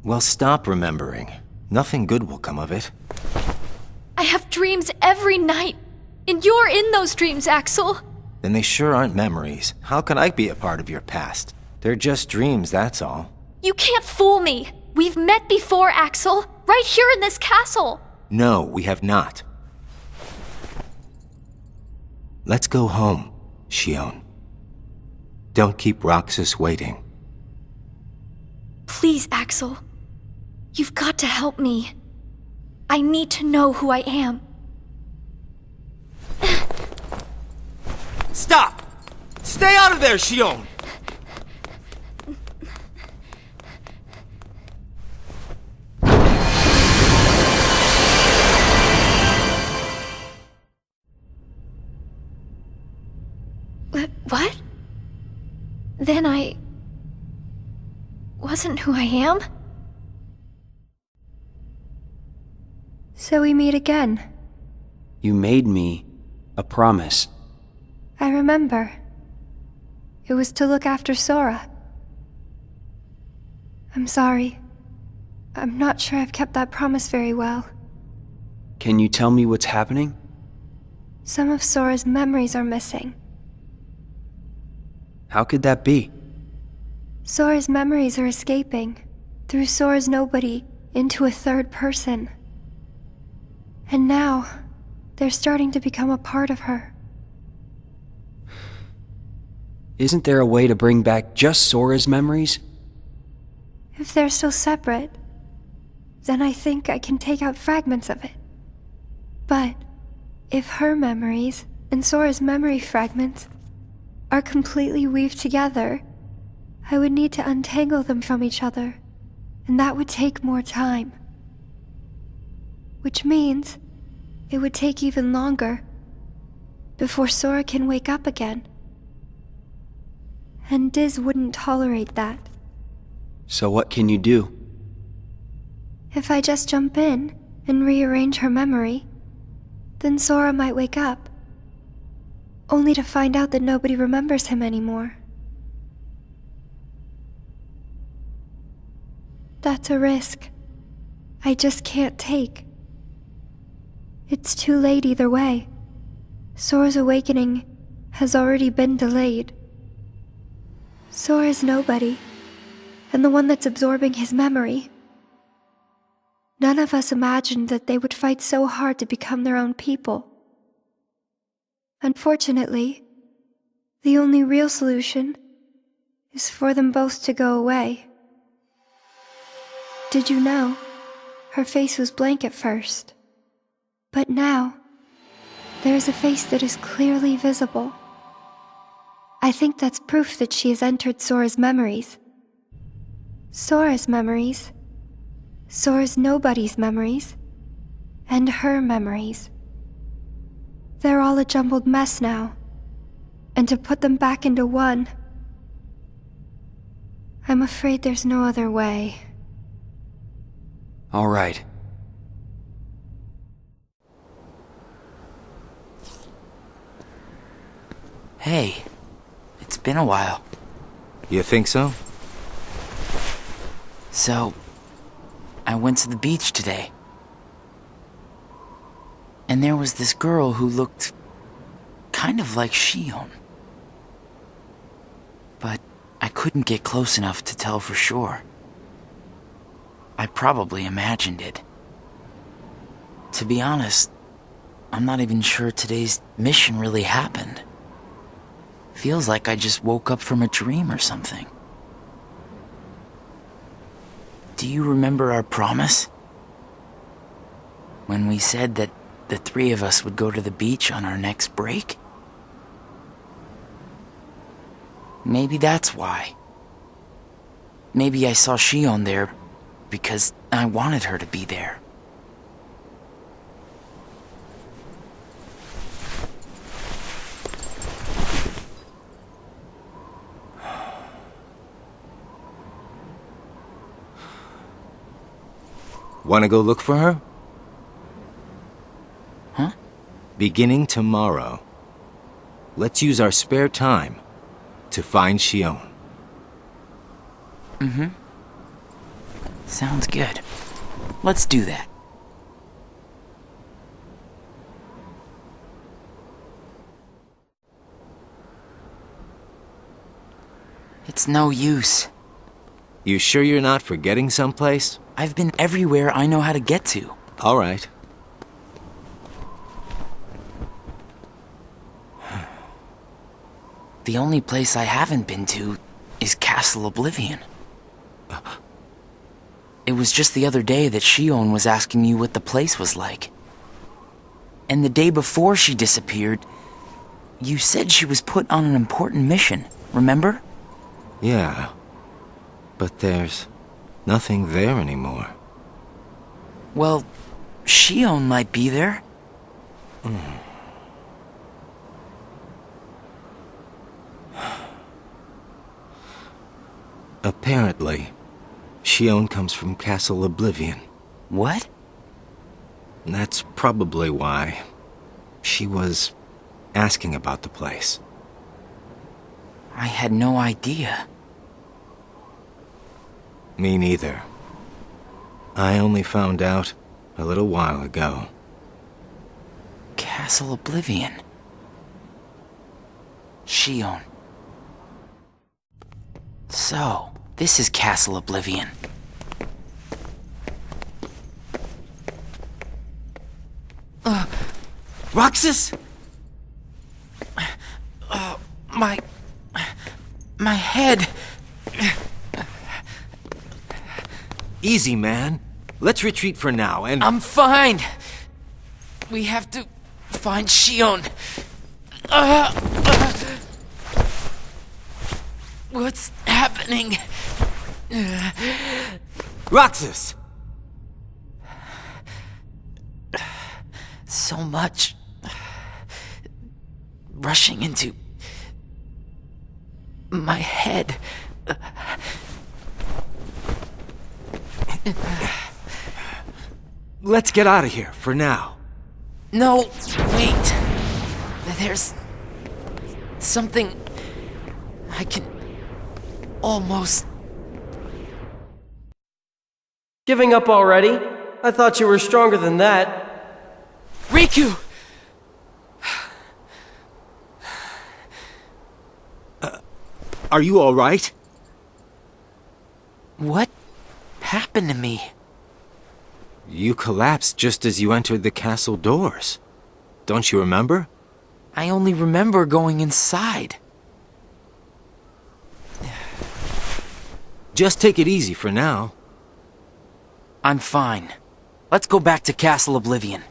Well, stop remembering. Nothing good will come of it. I have dreams every night. And you're in those dreams, Axel. Then they sure aren't memories. How can I be a part of your past? They're just dreams, that's all. You can't fool me. We've met before, Axel. Right here in this castle. No, we have not. Let's go home, Xion. Don't keep Roxas waiting. Please, Axel. You've got to help me. I need to know who I am. Stop! Stay out of there, Xion! What? Then I wasn't who I am? So we meet again. You made me a promise. I remember. It was to look after Sora. I'm sorry. I'm not sure I've kept that promise very well. Can you tell me what's happening? Some of Sora's memories are missing. How could that be? Sora's memories are escaping through Sora's Nobody into a third person. And now, they're starting to become a part of her. Isn't there a way to bring back just Sora's memories? If they're still separate, then I think I can take out fragments of it. But if her memories and Sora's memory fragments are completely weaved together, I would need to untangle them from each other, and that would take more time. Which means it would take even longer before Sora can wake up again. And Diz wouldn't tolerate that. So what can you do? If I just jump in and rearrange her memory, then Sora might wake up, only to find out that nobody remembers him anymore. That's a risk I just can't take. It's too late either way. Sora's awakening has already been delayed. Sora's nobody, and the one that's absorbing his memory. None of us imagined that they would fight so hard to become their own people. Unfortunately, the only real solution is for them both to go away. Did you know? Her face was blank at first. But now, there is a face that is clearly visible. I think that's proof that she has entered Sora's memories. Sora's memories. Sora's Nobodies' memories. And her memories. They're all a jumbled mess now. And to put them back into one, I'm afraid there's no other way. All right. Hey, it's been a while. You think so? So, I went to the beach today. And there was this girl who looked kind of like Xion. But I couldn't get close enough to tell for sure. I probably imagined it. To be honest, I'm not even sure today's mission really happened. Feels like I just woke up from a dream or something. Do you remember our promise? When we said that the three of us would go to the beach on our next break? Maybe that's why. Maybe I saw Xion there because I wanted her to be there. Wanna go look for her? Huh? Beginning tomorrow. Let's use our spare time to find Xion. Mm-hmm. Sounds good. Let's do that. It's no use. You sure you're not forgetting someplace? I've been everywhere I know how to get to. All right. The only place I haven't been to is Castle Oblivion. It was just the other day that Xion was asking you what the place was like. And the day before she disappeared, you said she was put on an important mission, remember? Yeah. But there's nothing there anymore. Well, Xion might be there. Apparently, Xion comes from Castle Oblivion. What? That's probably why she was asking about the place. I had no idea. Me neither. I only found out a little while ago. Castle Oblivion. Xion. So, this is Castle Oblivion. Roxas? My head. Easy, man. Let's retreat for now and... I'm fine. We have to find Xion. What's happening? Roxas! So much rushing into my head. Let's get out of here for now. No, wait. There's something I can almost... Giving up already? I thought you were stronger than that. Riku! Are you all right? What happened to me? You collapsed just as you entered the castle doors. Don't you remember? I only remember going inside. Just take it easy for now. I'm fine. Let's go back to Castle Oblivion.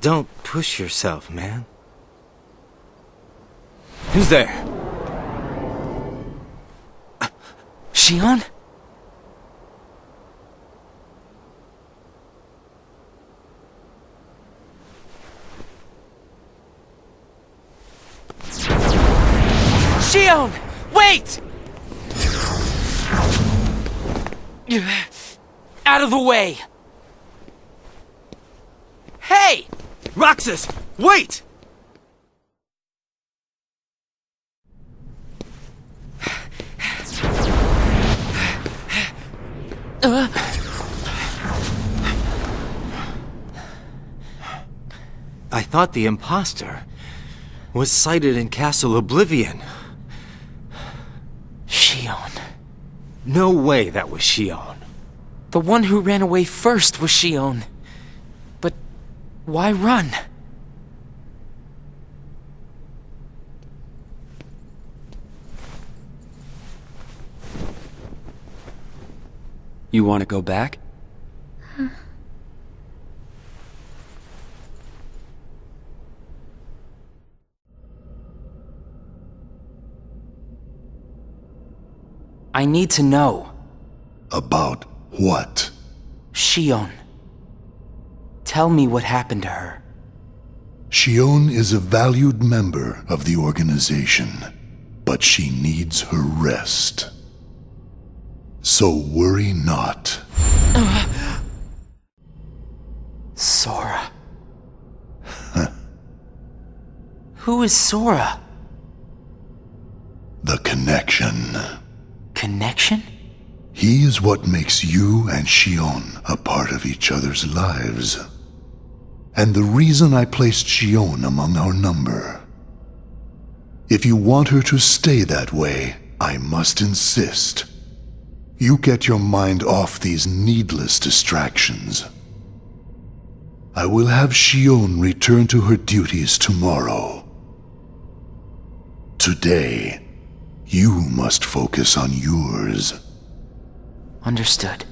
Don't push yourself, man. Who's there? Xion? Xion! Wait! Out of the way! Hey! Roxas! Wait! I thought the imposter was sighted in Castle Oblivion. Xion. No way that was Xion. The one who ran away first was Xion. But why run? You want to go back? I need to know. About what? Xion. Tell me what happened to her. Xion is a valued member of the organization, but she needs her rest. So worry not. Sora. Who is Sora? The connection. Connection? He is what makes you and Xion a part of each other's lives. And the reason I placed Xion among our number. If you want her to stay that way, I must insist. You get your mind off these needless distractions. I will have Xion return to her duties tomorrow. Today, you must focus on yours. Understood.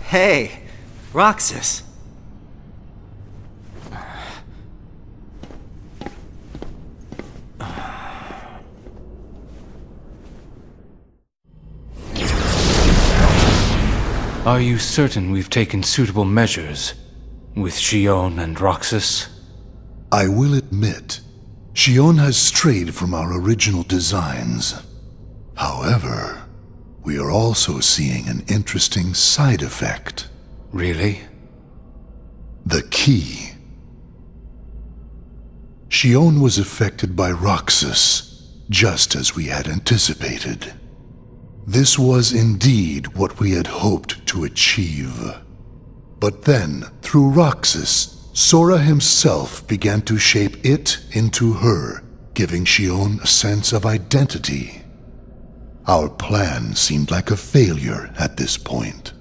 Hey, Roxas. Are you certain we've taken suitable measures with Xion and Roxas? I will admit, Xion has strayed from our original designs. However, we are also seeing an interesting side effect. Really? The key. Xion was affected by Roxas, just as we had anticipated. This was indeed what we had hoped to achieve. But then, through Roxas, Sora himself began to shape it into her, giving Xion a sense of identity. Our plan seemed like a failure at this point.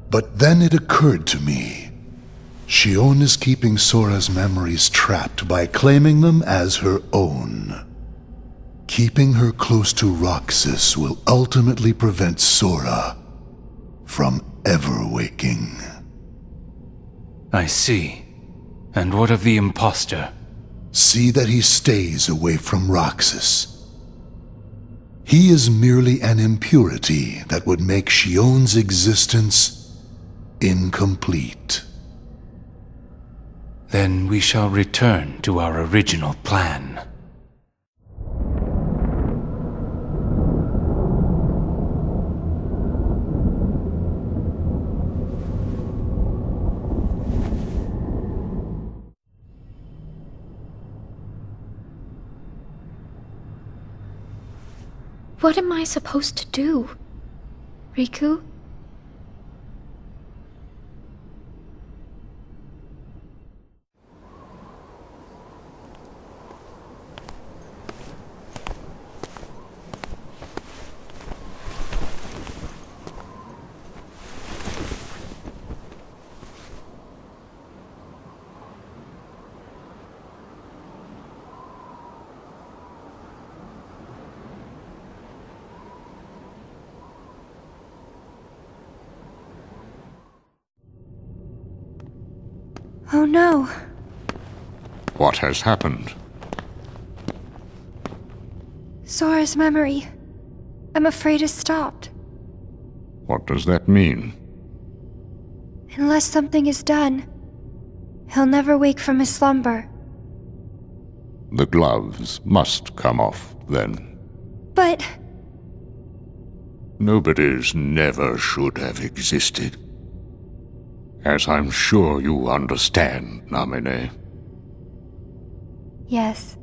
But then it occurred to me, Xion is keeping Sora's memories trapped by claiming them as her own. Keeping her close to Roxas will ultimately prevent Sora from ever waking. I see. And what of the imposter? See that he stays away from Roxas. He is merely an impurity that would make Xion's existence incomplete. Then we shall return to our original plan. What am I supposed to do? Riku? Oh no. What has happened? Sora's memory. I'm afraid it's stopped. What does that mean? Unless something is done, he'll never wake from his slumber. The gloves must come off, then. But... Nobodies never should have existed. As I'm sure you understand, Namine. Yes.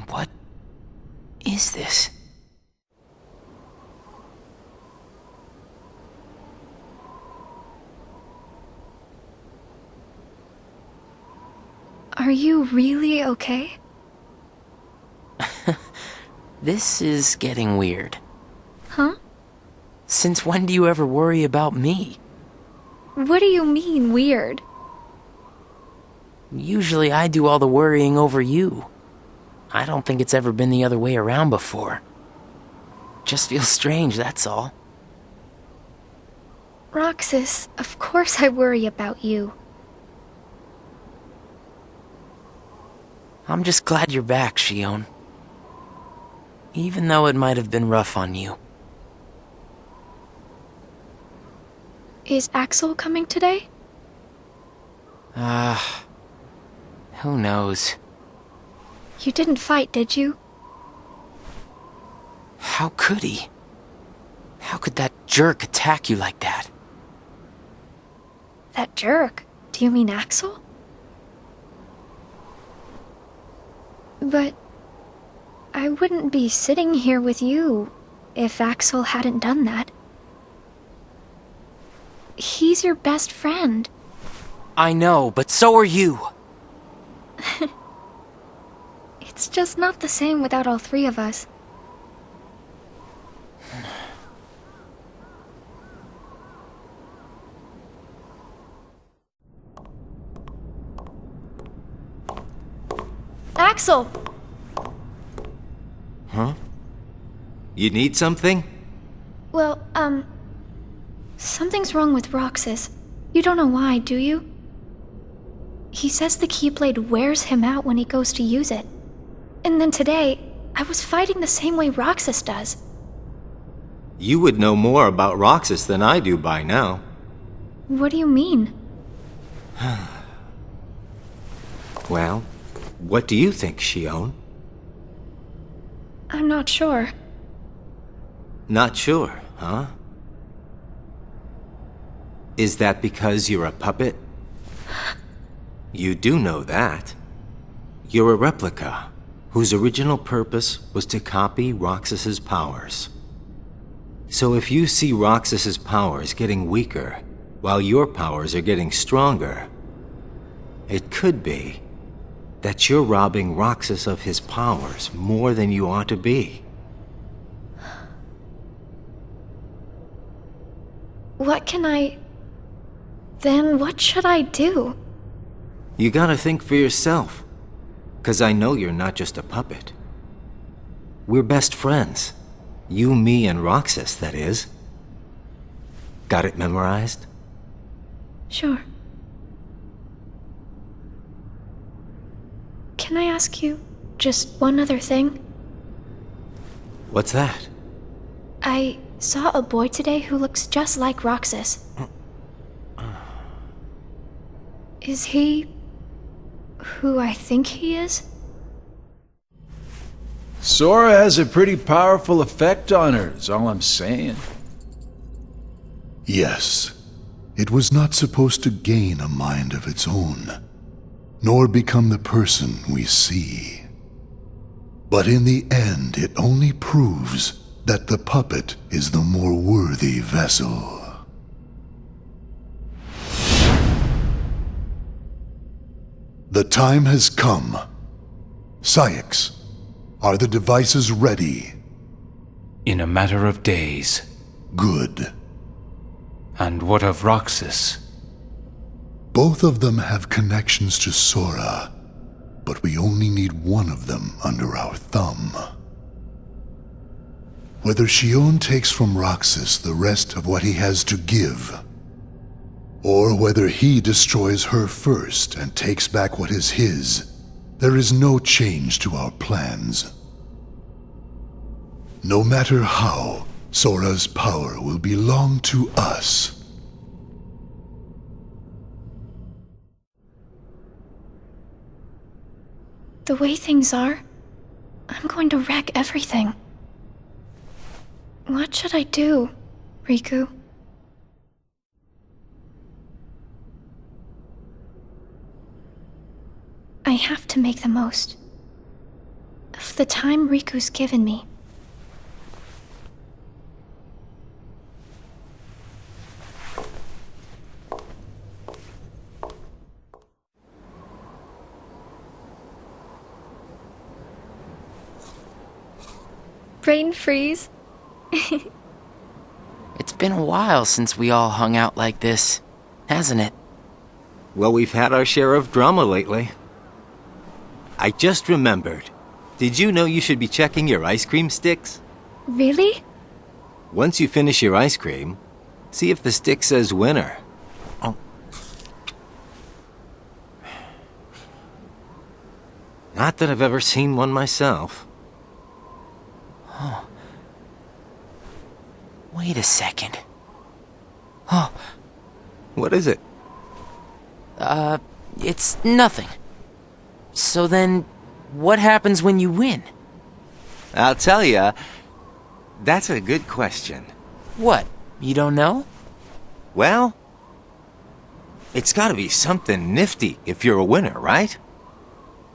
What is this? Are you really okay? This is getting weird. Huh? Since when do you ever worry about me? What do you mean, weird? Usually I do all the worrying over you. I don't think it's ever been the other way around before. Just feels strange, that's all. Roxas, of course I worry about you. I'm just glad you're back, Xion. Even though it might have been rough on you. Is Axel coming today? Who knows? You didn't fight, did you? How could he? How could that jerk attack you like that? That jerk? Do you mean Axel? But I wouldn't be sitting here with you if Axel hadn't done that. He's your best friend. I know, but so are you. It's just not the same without all three of us. Axel! Huh? You need something? Well, something's wrong with Roxas. You don't know why, do you? He says the Keyblade wears him out when he goes to use it. And then today, I was fighting the same way Roxas does. You would know more about Roxas than I do by now. What do you mean? Well, what do you think, Xion? I'm not sure. Not sure, huh? Is that because you're a puppet? You do know that. You're a replica, whose original purpose was to copy Roxas's powers. So if you see Roxas's powers getting weaker, while your powers are getting stronger, it could be that you're robbing Roxas of his powers more than you ought to be. Then what should I do? You gotta think for yourself, 'cause I know you're not just a puppet. We're best friends. You, me, and Roxas, that is. Got it memorized? Sure. Can I ask you just one other thing? What's that? I saw a boy today who looks just like Roxas. Is he who I think he is? Sora has a pretty powerful effect on her, is all I'm saying. Yes, it was not supposed to gain a mind of its own, nor become the person we see. But in the end, it only proves that the puppet is the more worthy vessel. The time has come. Syx, are the devices ready? In a matter of days. Good. And what of Roxas? Both of them have connections to Sora, but we only need one of them under our thumb. Whether Xion takes from Roxas the rest of what he has to give, or whether he destroys her first and takes back what is his, there is no change to our plans. No matter how, Sora's power will belong to us. The way things are, I'm going to wreck everything. What should I do, Riku? I have to make the most of the time Riku's given me. Brain freeze. It's been a while since we all hung out like this, hasn't it? Well, we've had our share of drama lately. I just remembered. Did you know you should be checking your ice cream sticks? Really? Once you finish your ice cream, see if the stick says winner. Oh. Not that I've ever seen one myself. Oh. Wait a second. Oh. What is it? It's nothing. So then, what happens when you win? I'll tell ya. That's a good question. What? You don't know? Well, it's gotta be something nifty if you're a winner, right?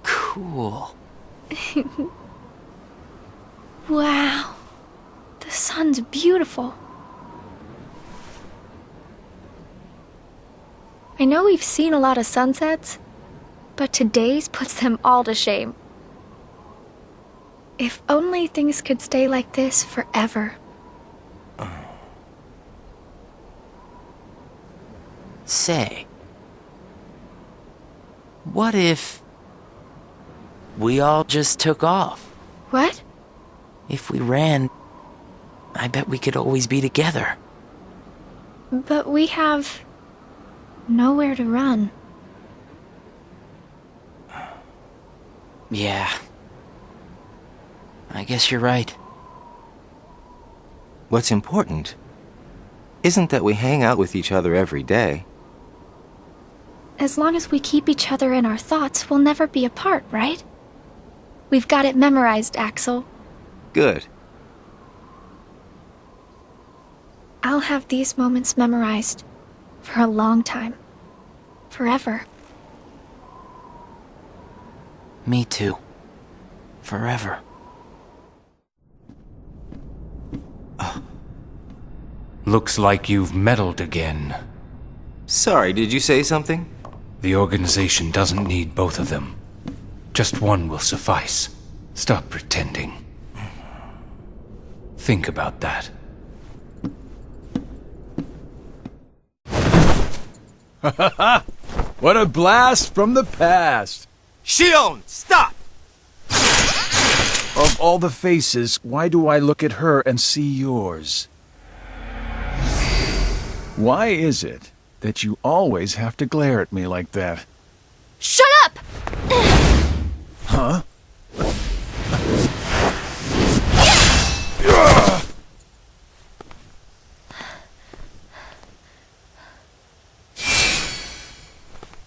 Cool. Wow. The sun's beautiful. I know we've seen a lot of sunsets, but today's puts them all to shame. If only things could stay like this forever. Say, what if we all just took off? What? If we ran, I bet we could always be together. But we have nowhere to run. Yeah. I guess you're right. What's important isn't that we hang out with each other every day. As long as we keep each other in our thoughts, we'll never be apart, right? We've got it memorized, Axel. Good. I'll have these moments memorized for a long time. Forever. Me too. Forever. Looks like you've meddled again. Sorry, did you say something? The organization doesn't need both of them. Just one will suffice. Stop pretending. Think about that. What a blast from the past! Xion, stop! Of all the faces, why do I look at her and see yours? Why is it that you always have to glare at me like that? Shut up! Huh?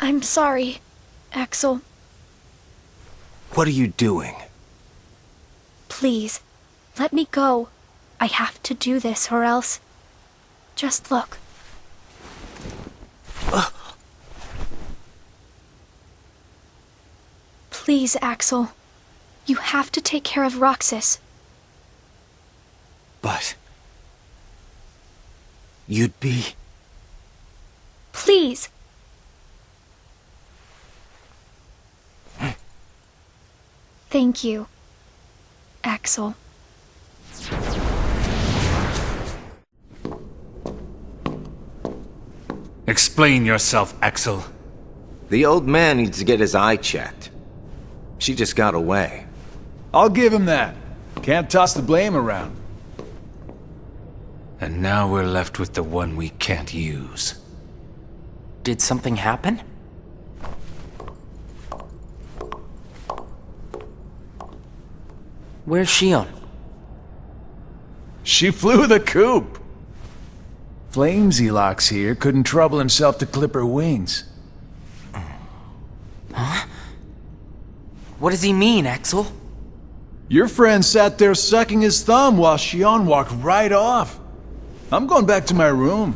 I'm sorry, Axel. What are you doing? Please, let me go. I have to do this or else... Just look. Please, Axel. You have to take care of Roxas. But... you'd be... Thank you, Axel. Explain yourself, Axel. The old man needs to get his eye checked. She just got away. I'll give him that. Can't toss the blame around. And now we're left with the one we can't use. Did something happen? Where's Xion? She flew the coop. Flamesy here couldn't trouble himself to clip her wings. Huh? What does he mean, Axel? Your friend sat there sucking his thumb while Xion walked right off. I'm going back to my room.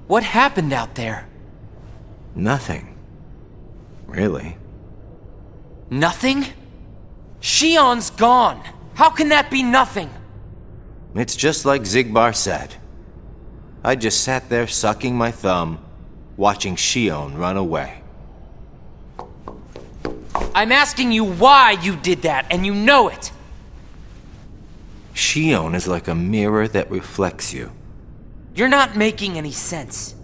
What happened out there? Nothing. Really. Nothing? Xion's gone. How can that be nothing? It's just like Xigbar said. I just sat there sucking my thumb, watching Xion run away. I'm asking you why you did that, and you know it. Xion is like a mirror that reflects you. You're not making any sense.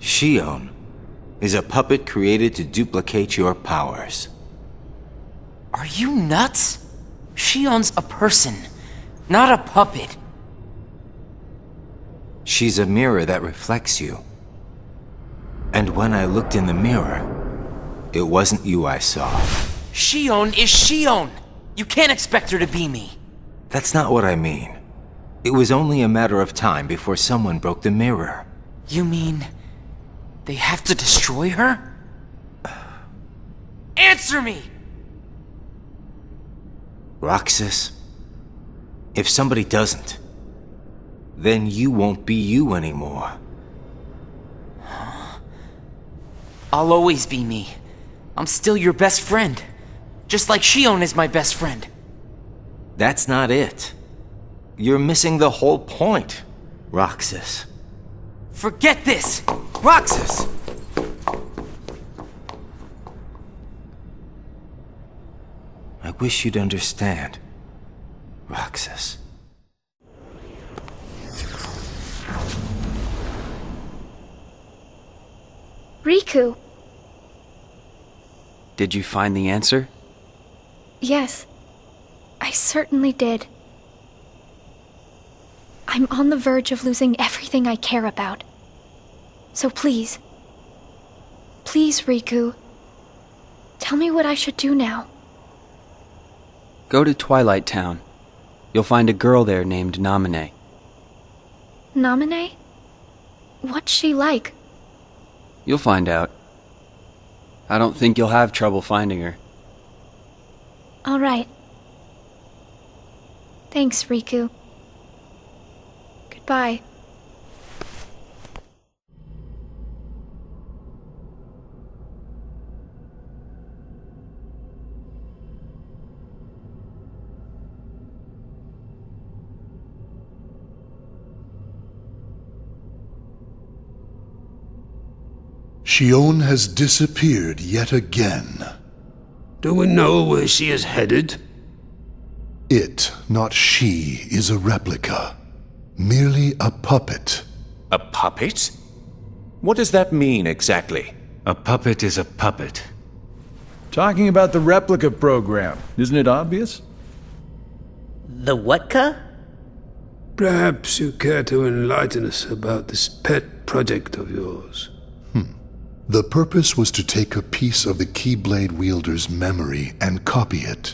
Xion is a puppet created to duplicate your powers. Are you nuts? Xion's a person, not a puppet. She's a mirror that reflects you. And when I looked in the mirror, it wasn't you I saw. Xion is Xion. You can't expect her to be me. That's not what I mean. It was only a matter of time before someone broke the mirror. You mean they have to destroy her? Answer me! Roxas, if somebody doesn't, then you won't be you anymore. I'll always be me. I'm still your best friend. Just like Xion is my best friend. That's not it. You're missing the whole point, Roxas. Forget this! Roxas! I wish you'd understand, Roxas. Riku. Did you find the answer? Yes, I certainly did. I'm on the verge of losing everything I care about. So please, Riku, tell me what I should do now. Go to Twilight Town. You'll find a girl there named Namine. Namine? What's she like? You'll find out. I don't think you'll have trouble finding her. All right. Thanks, Riku. Goodbye. Xion has disappeared yet again. Do we know where she is headed? It, not she, is a replica. Merely a puppet. A puppet? What does that mean exactly? A puppet is a puppet. Talking about the replica program, isn't it obvious? The what-ca? Perhaps you care to enlighten us about this pet project of yours. The purpose was to take a piece of the Keyblade wielder's memory and copy it,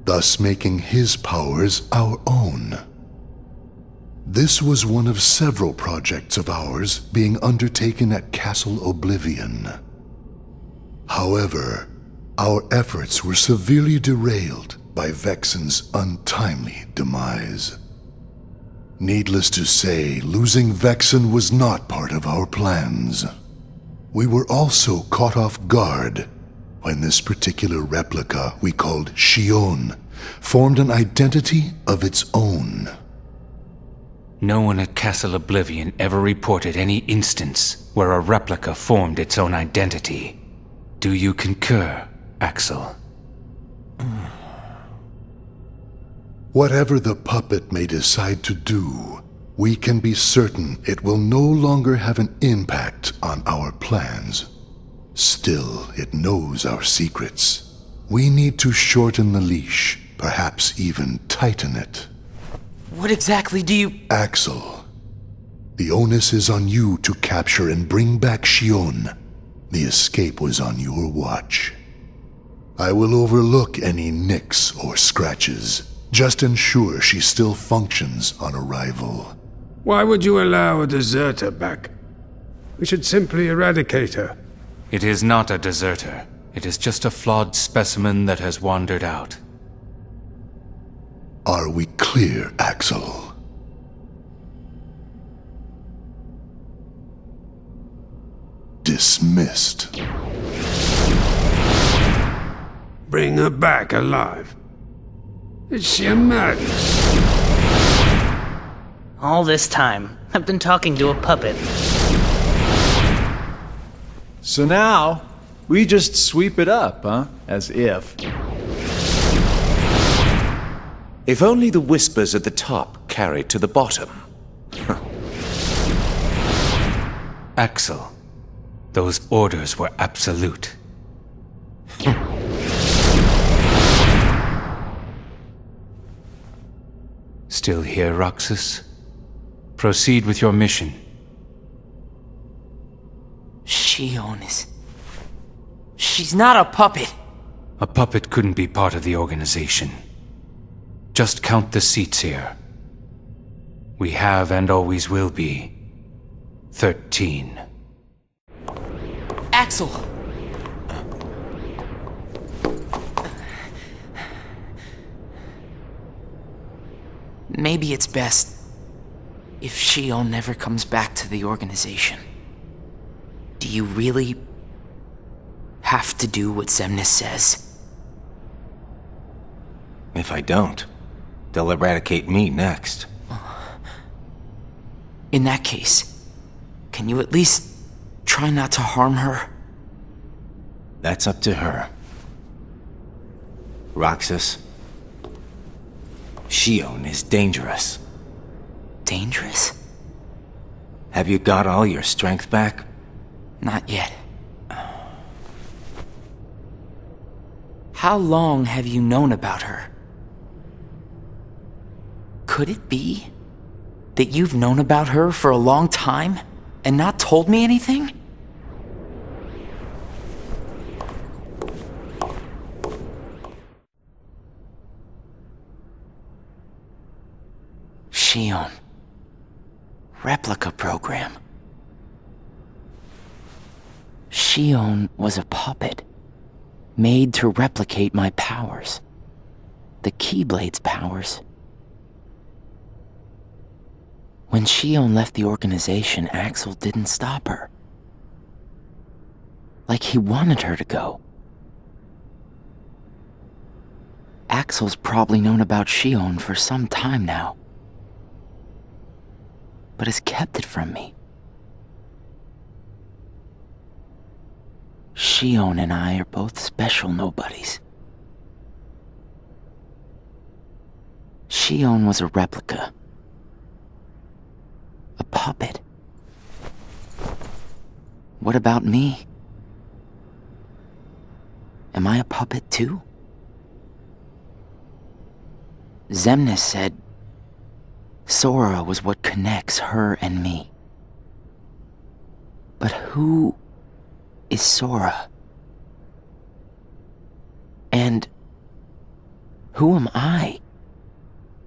thus making his powers our own. This was one of several projects of ours being undertaken at Castle Oblivion. However, our efforts were severely derailed by Vexen's untimely demise. Needless to say, losing Vexen was not part of our plans. We were also caught off guard when this particular replica we called Xion formed an identity of its own. No one at Castle Oblivion ever reported any instance where a replica formed its own identity. Do you concur, Axel? Whatever the puppet may decide to do, we can be certain it will no longer have an impact on our plans. Still, it knows our secrets. We need to shorten the leash, perhaps even tighten it. What exactly do you... Axel, the onus is on you to capture and bring back Xion. The escape was on your watch. I will overlook any nicks or scratches. Just ensure she still functions on arrival. Why would you allow a deserter back? We should simply eradicate her. It is not a deserter. It is just a flawed specimen that has wandered out. Are we clear, Axel? Dismissed. Bring her back alive. Is she a madness? All this time, I've been talking to a puppet. So now, we just sweep it up, huh? As if. If only the whispers at the top carried to the bottom. Axel, those orders were absolute. Still here, Roxas? Proceed with your mission. Xion is... She's not a puppet. A puppet couldn't be part of the organization. Just count the seats here. We have and always will be 13. Axel! Maybe it's best if Xion never comes back to the organization. Do you really have to do what Xemnas says? If I don't, they'll eradicate me next. In that case, can you at least try not to harm her? That's up to her. Roxas, Xion is dangerous. Dangerous? Have you got all your strength back? Not yet. How long have you known about her? Could it be that you've known about her for a long time and not told me anything? Xion. Replica program. Xion was a puppet, made to replicate my powers. The Keyblade's powers. When Xion left the organization, Axel didn't stop her. Like he wanted her to go. Axel's probably known about Xion for some time now, but has kept it from me. Xion and I are both special nobodies. Xion was a replica. A puppet. What about me? Am I a puppet too? Xemnas said Sora was what connects her and me. But who is Sora? And who am I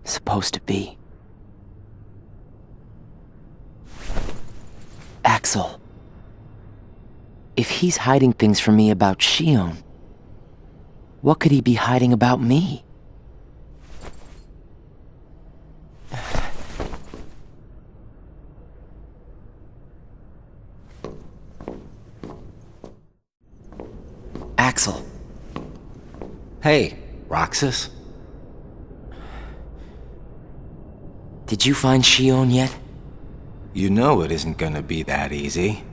supposed to be? Axel. If he's hiding things from me about Xion, what could he be hiding about me? Axel. Hey, Roxas. Did you find Xion yet? You know it isn't gonna be that easy.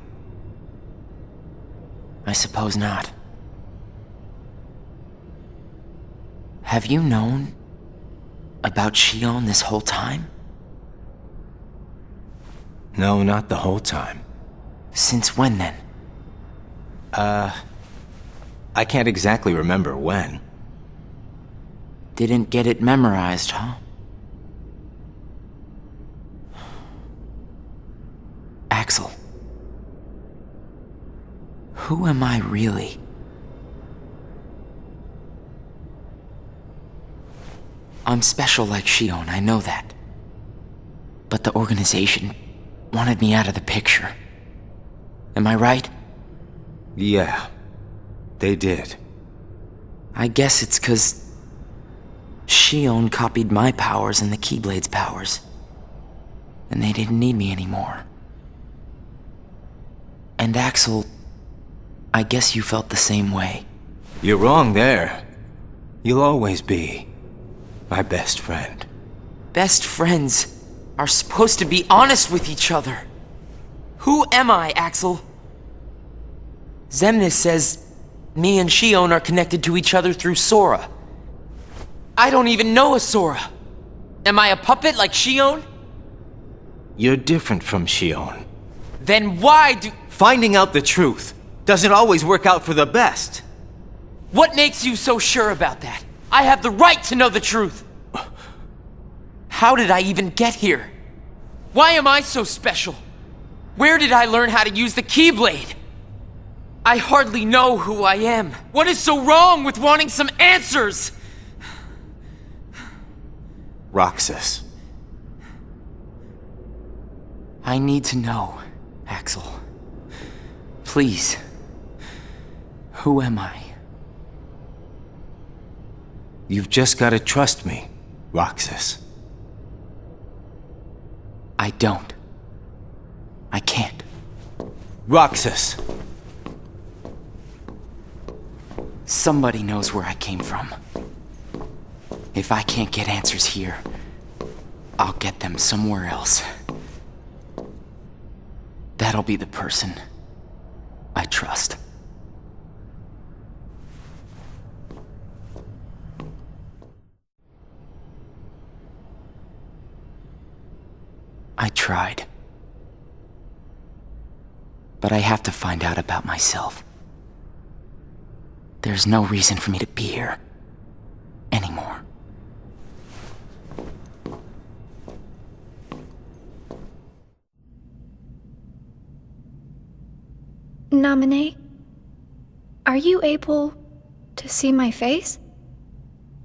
I suppose not. Have you known about Xion this whole time? No, not the whole time. Since when then? I can't exactly remember when. Didn't get it memorized, huh? Axel. Who am I really? I'm special like Xion, I know that. But the organization wanted me out of the picture. Am I right? Yeah, they did. I guess it's 'cause Xion copied my powers and the Keyblade's powers. And they didn't need me anymore. And Axel, I guess you felt the same way. You're wrong there. You'll always be my best friend. Best friends are supposed to be honest with each other. Who am I, Axel? Xemnas says me and Xion are connected to each other through Sora. I don't even know a Sora. Am I a puppet like Xion? You're different from Xion. Then why do... Finding out the truth doesn't always work out for the best. What makes you so sure about that? I have the right to know the truth. How did I even get here? Why am I so special? Where did I learn how to use the Keyblade? I hardly know who I am. What is so wrong with wanting some answers? Roxas. I need to know, Axel. Please. Who am I? You've just gotta trust me, Roxas. I don't. I can't. Roxas! Somebody knows where I came from. If I can't get answers here, I'll get them somewhere else. That'll be the person I trust. I tried. But I have to find out about myself. There's no reason for me to be here anymore. Namine, are you able to see my face?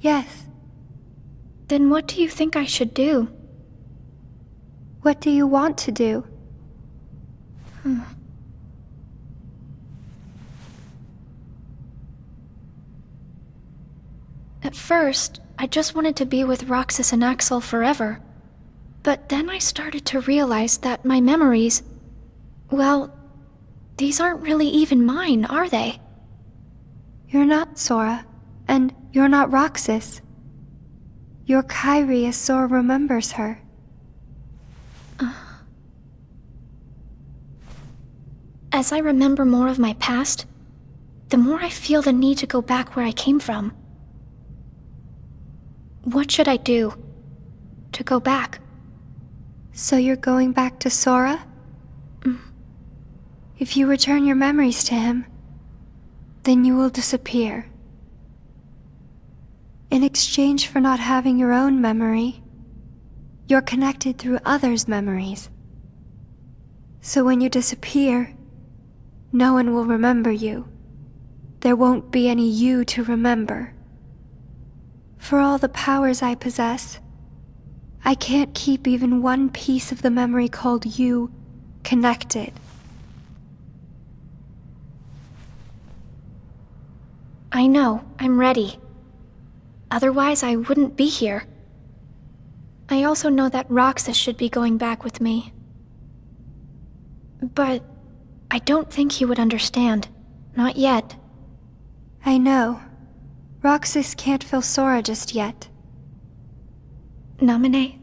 Yes. Then what do you think I should do? What do you want to do? At first, I just wanted to be with Roxas and Axel forever. But then I started to realize that my memories, well, these aren't really even mine, are they? You're not Sora, and you're not Roxas. You're Kairi as Sora remembers her. As I remember more of my past, the more I feel the need to go back where I came from. What should I do to go back? So you're going back to Sora? If you return your memories to him, then you will disappear. In exchange for not having your own memory, you're connected through others' memories. So when you disappear, no one will remember you. There won't be any you to remember. For all the powers I possess, I can't keep even one piece of the memory called you connected. I know, I'm ready. Otherwise, I wouldn't be here. I also know that Roxas should be going back with me. But I don't think he would understand. Not yet. I know. Roxas can't feel Sora just yet. Namine,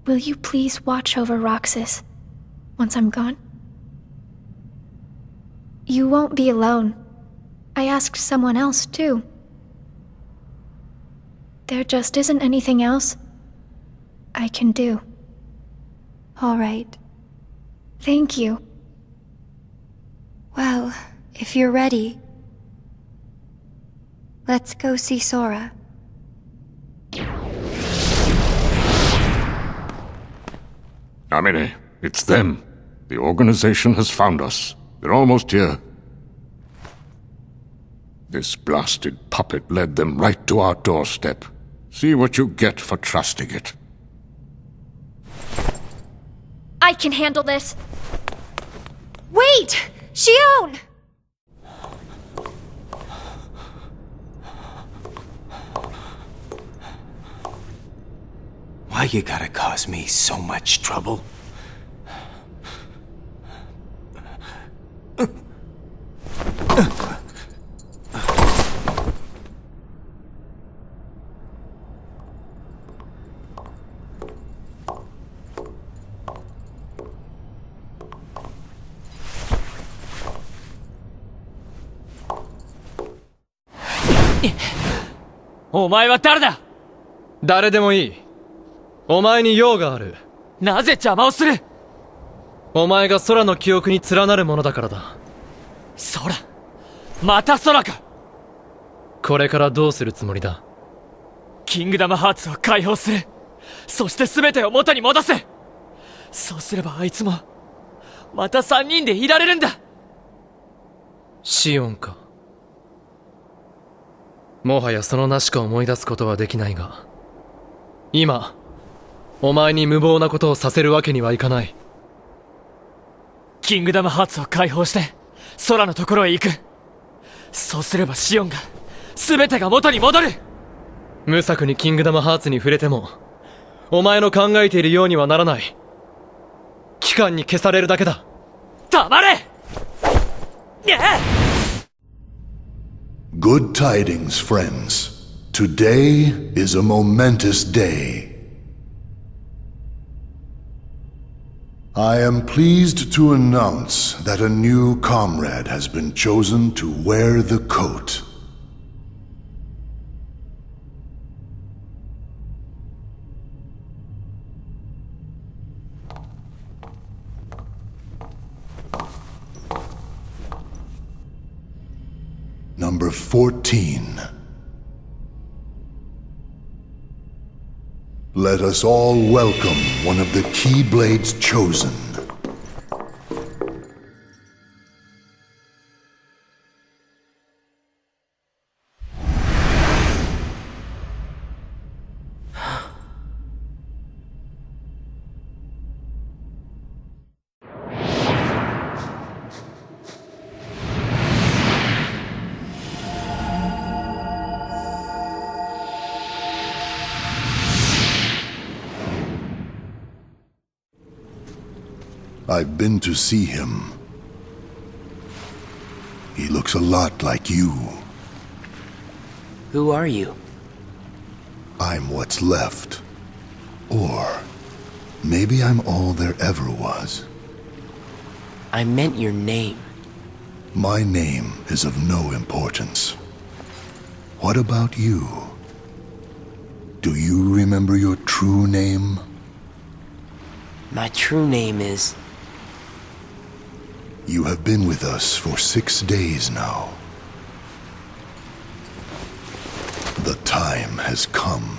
will you please watch over Roxas once I'm gone? You won't be alone. I asked someone else, too. there just isn't anything else I can do. All right. Thank you. Well, if you're ready, let's go see Sora. Namine, it's them. The organization has found us. They're almost here. This blasted puppet led them right to our doorstep. See what you get for trusting it. I can handle this. Wait! Xion! Why you gotta cause me so much trouble?お前は誰だ？誰でもいい。お前に用がある。なぜ邪魔をする？お前が空の記憶に連なるものだからだ。空？また空か？これからどうするつもりだ？キングダムハーツを解放する。そして全てを元に戻す。そうすればあいつもまた3人でいられるんだ。シオンか。もはやその名しか思い出すことはできないが、今お前に無謀なことをさせるわけにはいかない。キングダムハーツを解放して空のところへ行く。そうすればシオンが全てが元に戻る。無策にキングダムハーツに触れてもお前の考えているようにはならない。期間に消されるだけだ。黙れ！Good tidings, friends. Today is a momentous day. I am pleased to announce that a new comrade has been chosen to wear the coat. Number 14. Let us all welcome one of the Keyblade's chosen. I've been to see him. He looks a lot like you. Who are you? I'm what's left. Or maybe I'm all there ever was. I meant your name. My name is of no importance. What about you? Do you remember your true name? My true name is... You have been with us for 6 days now. The time has come.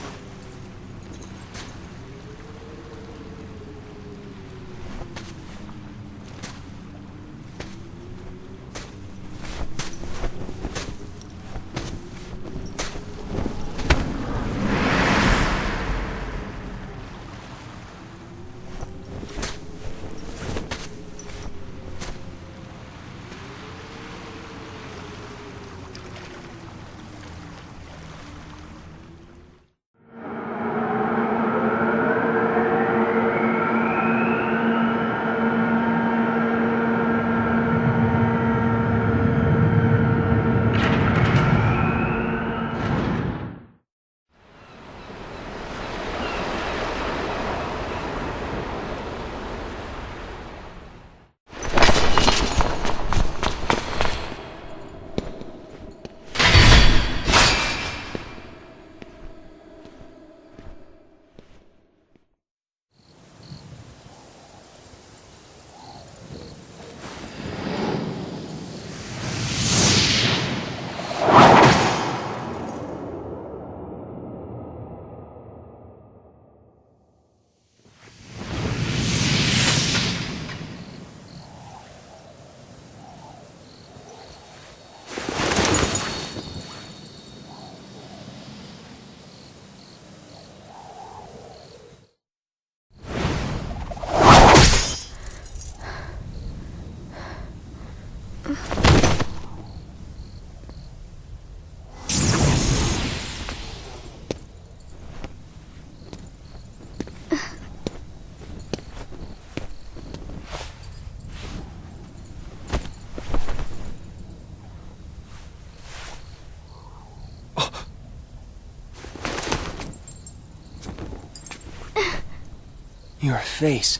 Your face.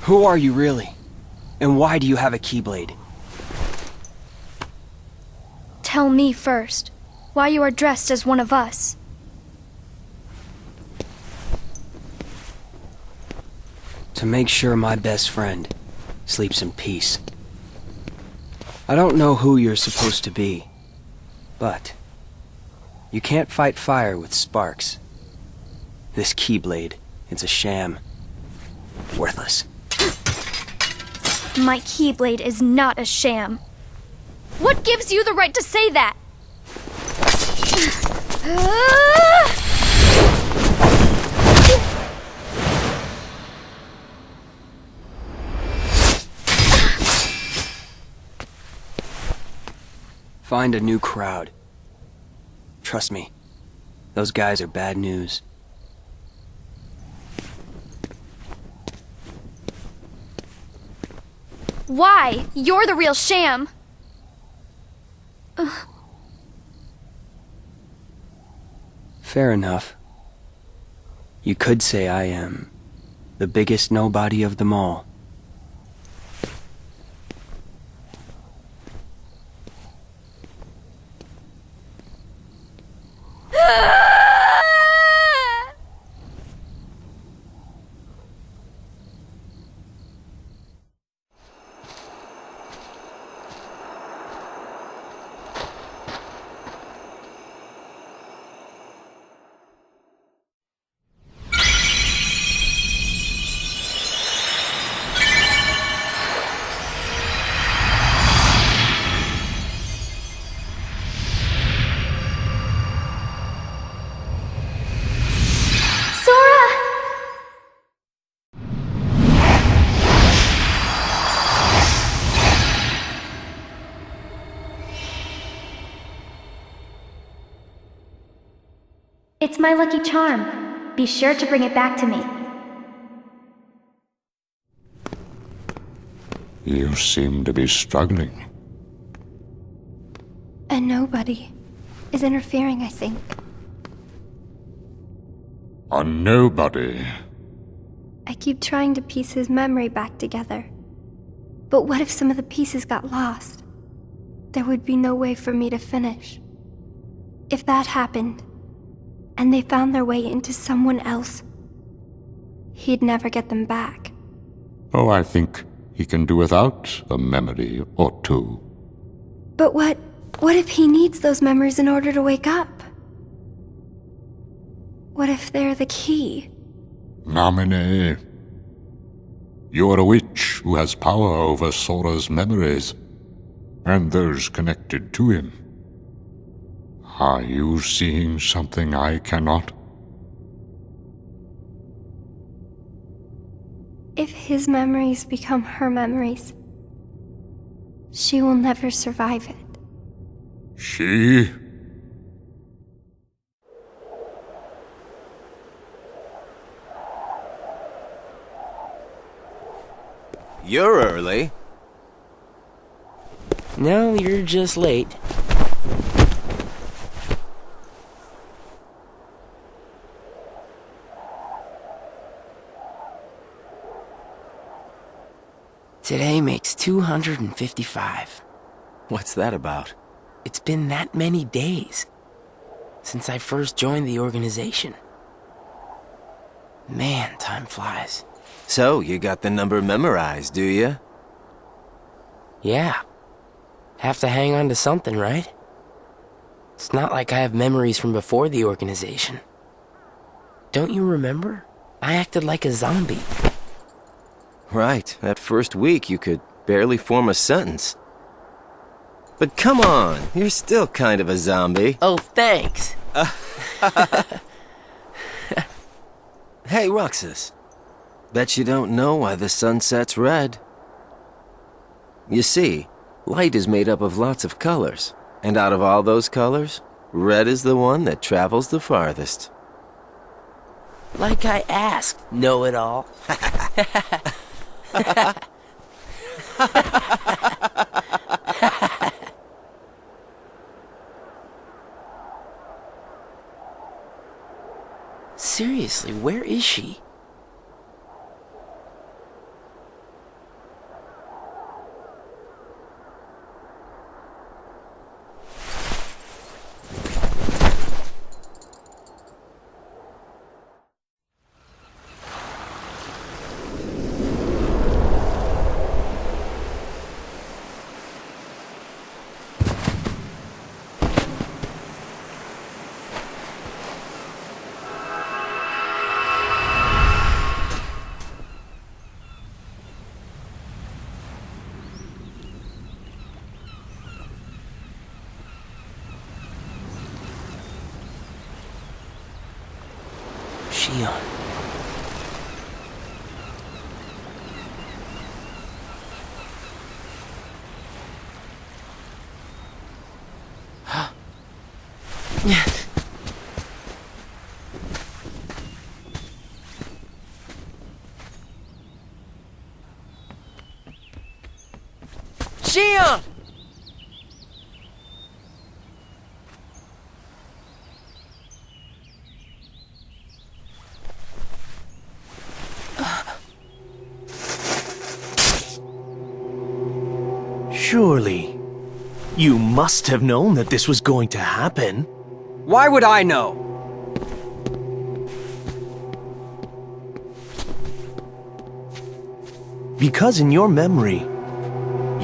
Who are you really? And why do you have a Keyblade? Tell me first, why you are dressed as one of us. To make sure my best friend sleeps in peace. I don't know who you're supposed to be, but you can't fight fire with sparks. This Keyblade, it's a sham. Worthless. My Keyblade is not a sham. What gives you the right to say that? Find a new crowd. Trust me, those guys are bad news. Why? You're the real sham. Fair enough. You could say I am the biggest nobody of them all. It's my lucky charm. Be sure to bring it back to me. You seem to be struggling. A nobody is interfering, I think. A nobody? I keep trying to piece his memory back together. But what if some of the pieces got lost? There would be no way for me to finish. If that happened, and they found their way into someone else, he'd never get them back. Oh, I think he can do without a memory or two. But what if he needs those memories in order to wake up? What if they're the key? Namine, you're a witch who has power over Sora's memories, and those connected to him. Are you seeing something I cannot? If his memories become her memories, she will never survive it. She? You're early. No, you're just late. Today makes 255. What's that about? It's been that many days since I first joined the organization. Man, time flies. So, you got the number memorized, do you? Yeah. Have to hang on to something, right? It's not like I have memories from before the organization. Don't you remember? I acted like a zombie. Right. That first week, you could barely form a sentence. But come on, you're still kind of a zombie. Oh, thanks. Hey, Roxas. Bet you don't know why the sun sets red. You see, light is made up of lots of colors. And out of all those colors, red is the one that travels the farthest. Like I asked, know-it-all. Seriously, where is she? Xion. Xion! Surely, you must have known that this was going to happen. Why would I know? Because in your memory,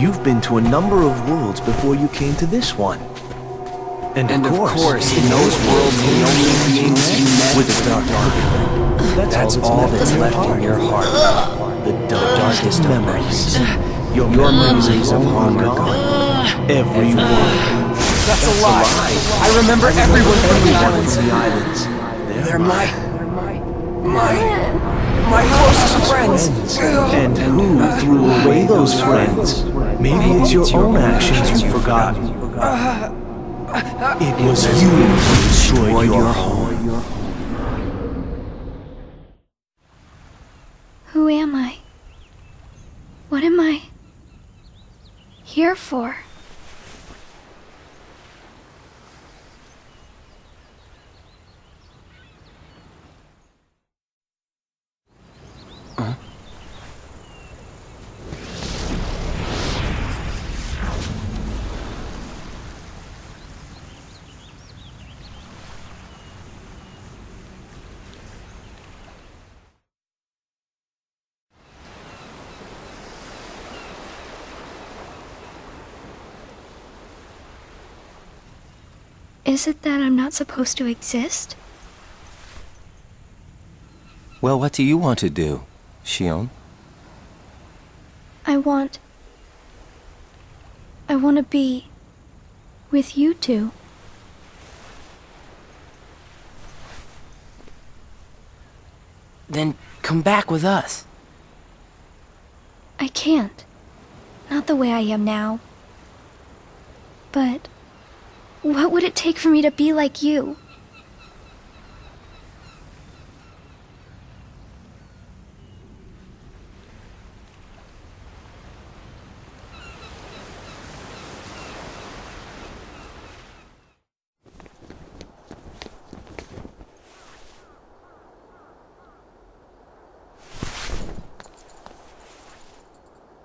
you've been to a number of worlds before you came to this one. And of course, in those worlds, the only beings you met with the dark. That's all that's left in your heart. The darkest memories. Your memories of harm are gone. Everyone. That's a lie. I remember everyone from the islands. They're my closest friends. And who threw away those friends? Maybe it's your own actions you've forgotten. It was you who destroyed your home. Who am I? What am I here for? Is it that I'm not supposed to exist? Well, what do you want to do, Xion? I want to be with you two. Then come back with us. I can't. Not the way I am now. But what would it take for me to be like you?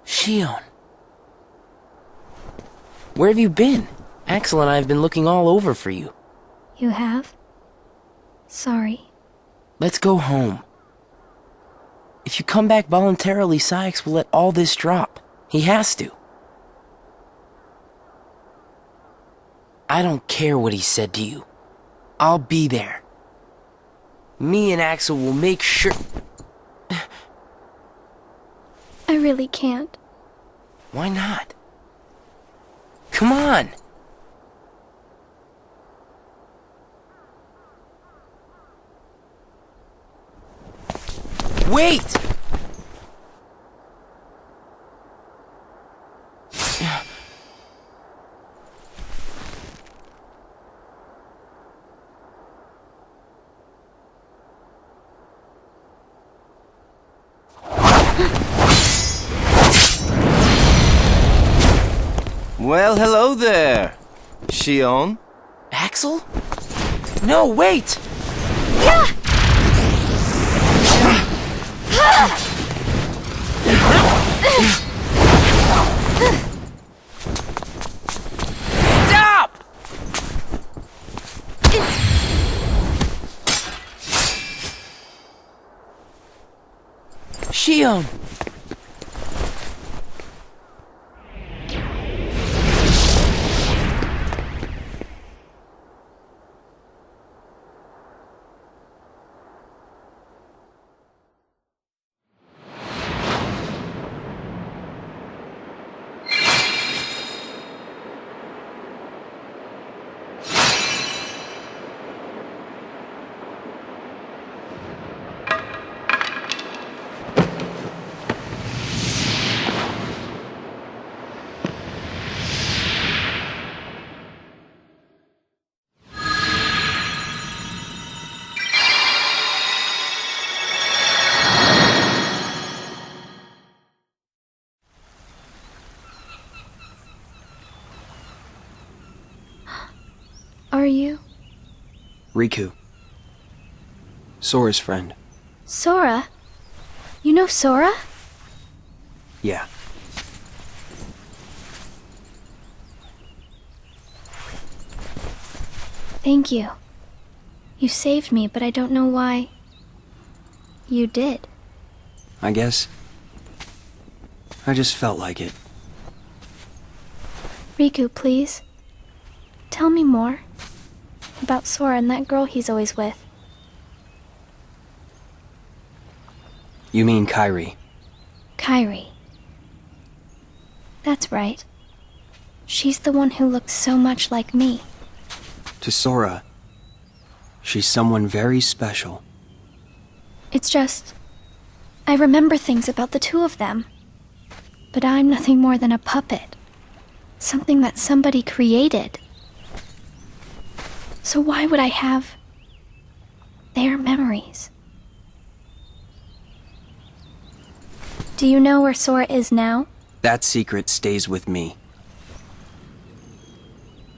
Xion. Where have you been? Axel and I have been looking all over for you. You have? Sorry. Let's go home. If you come back voluntarily, Sykes will let all this drop. He has to. I don't care what he said to you. I'll be there. Me and Axel will make sure... I really can't. Why not? Come on! Wait! Well, hello there, Xion. Axel? No, wait! Stop! Xion! are you? Riku. Sora's friend. Sora? You know Sora? Yeah. Thank you. You saved me, but I don't know why. You did. I guess I just felt like it. Riku, please. Tell me more. About Sora and that girl he's always with. You mean Kairi? Kairi. That's right. She's the one who looks so much like me. To Sora, she's someone very special. It's just, I remember things about the two of them. But I'm nothing more than a puppet. Something that somebody created. So why would I have their memories? Do you know where Sora is now? That secret stays with me.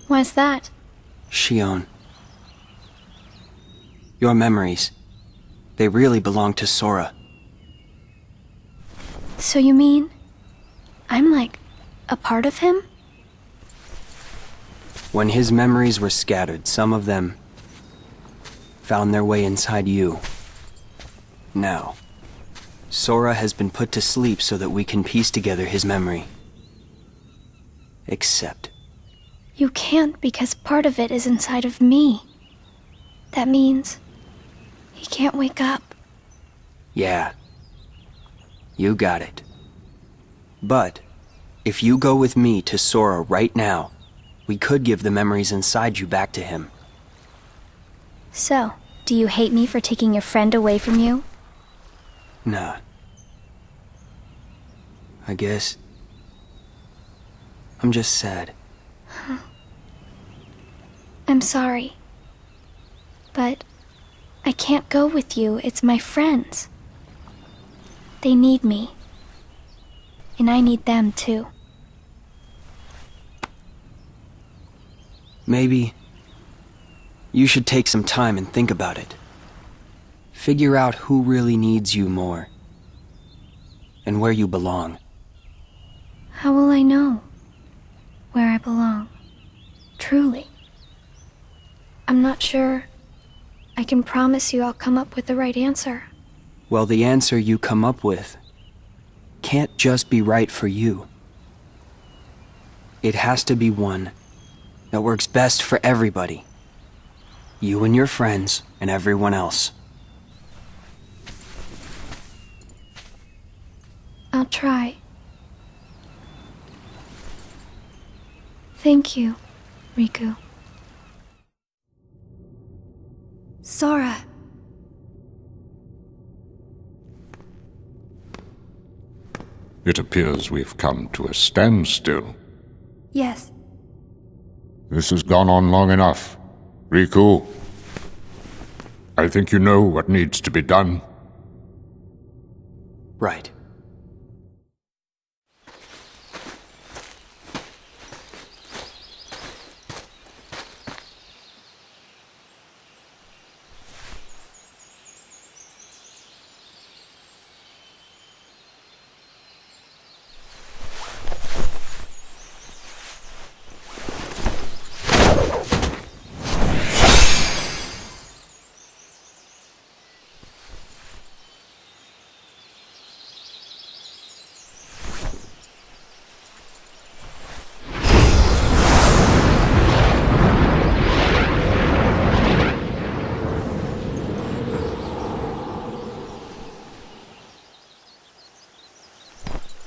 Why's that? Xion. Your memories, they really belong to Sora. So you mean I'm like a part of him? When his memories were scattered, some of them found their way inside you. Now, Sora has been put to sleep so that we can piece together his memory. Except... You can't because part of it is inside of me. That means he can't wake up. Yeah. You got it. But, if you go with me to Sora right now, we could give the memories inside you back to him. So, do you hate me for taking your friend away from you? Nah. I guess... I'm just sad. I'm sorry. But I can't go with you. It's my friends. They need me. And I need them too. Maybe you should take some time and think about it. Figure out who really needs you more. And where you belong. How will I know where I belong? Truly. I'm not sure I can promise you I'll come up with the right answer. Well, the answer you come up with can't just be right for you. It has to be one that works best for everybody. You and your friends and everyone else. I'll try. Thank you, Riku. Sora. It appears we've come to a standstill. Yes. This has gone on long enough. Riku, I think you know what needs to be done. Right.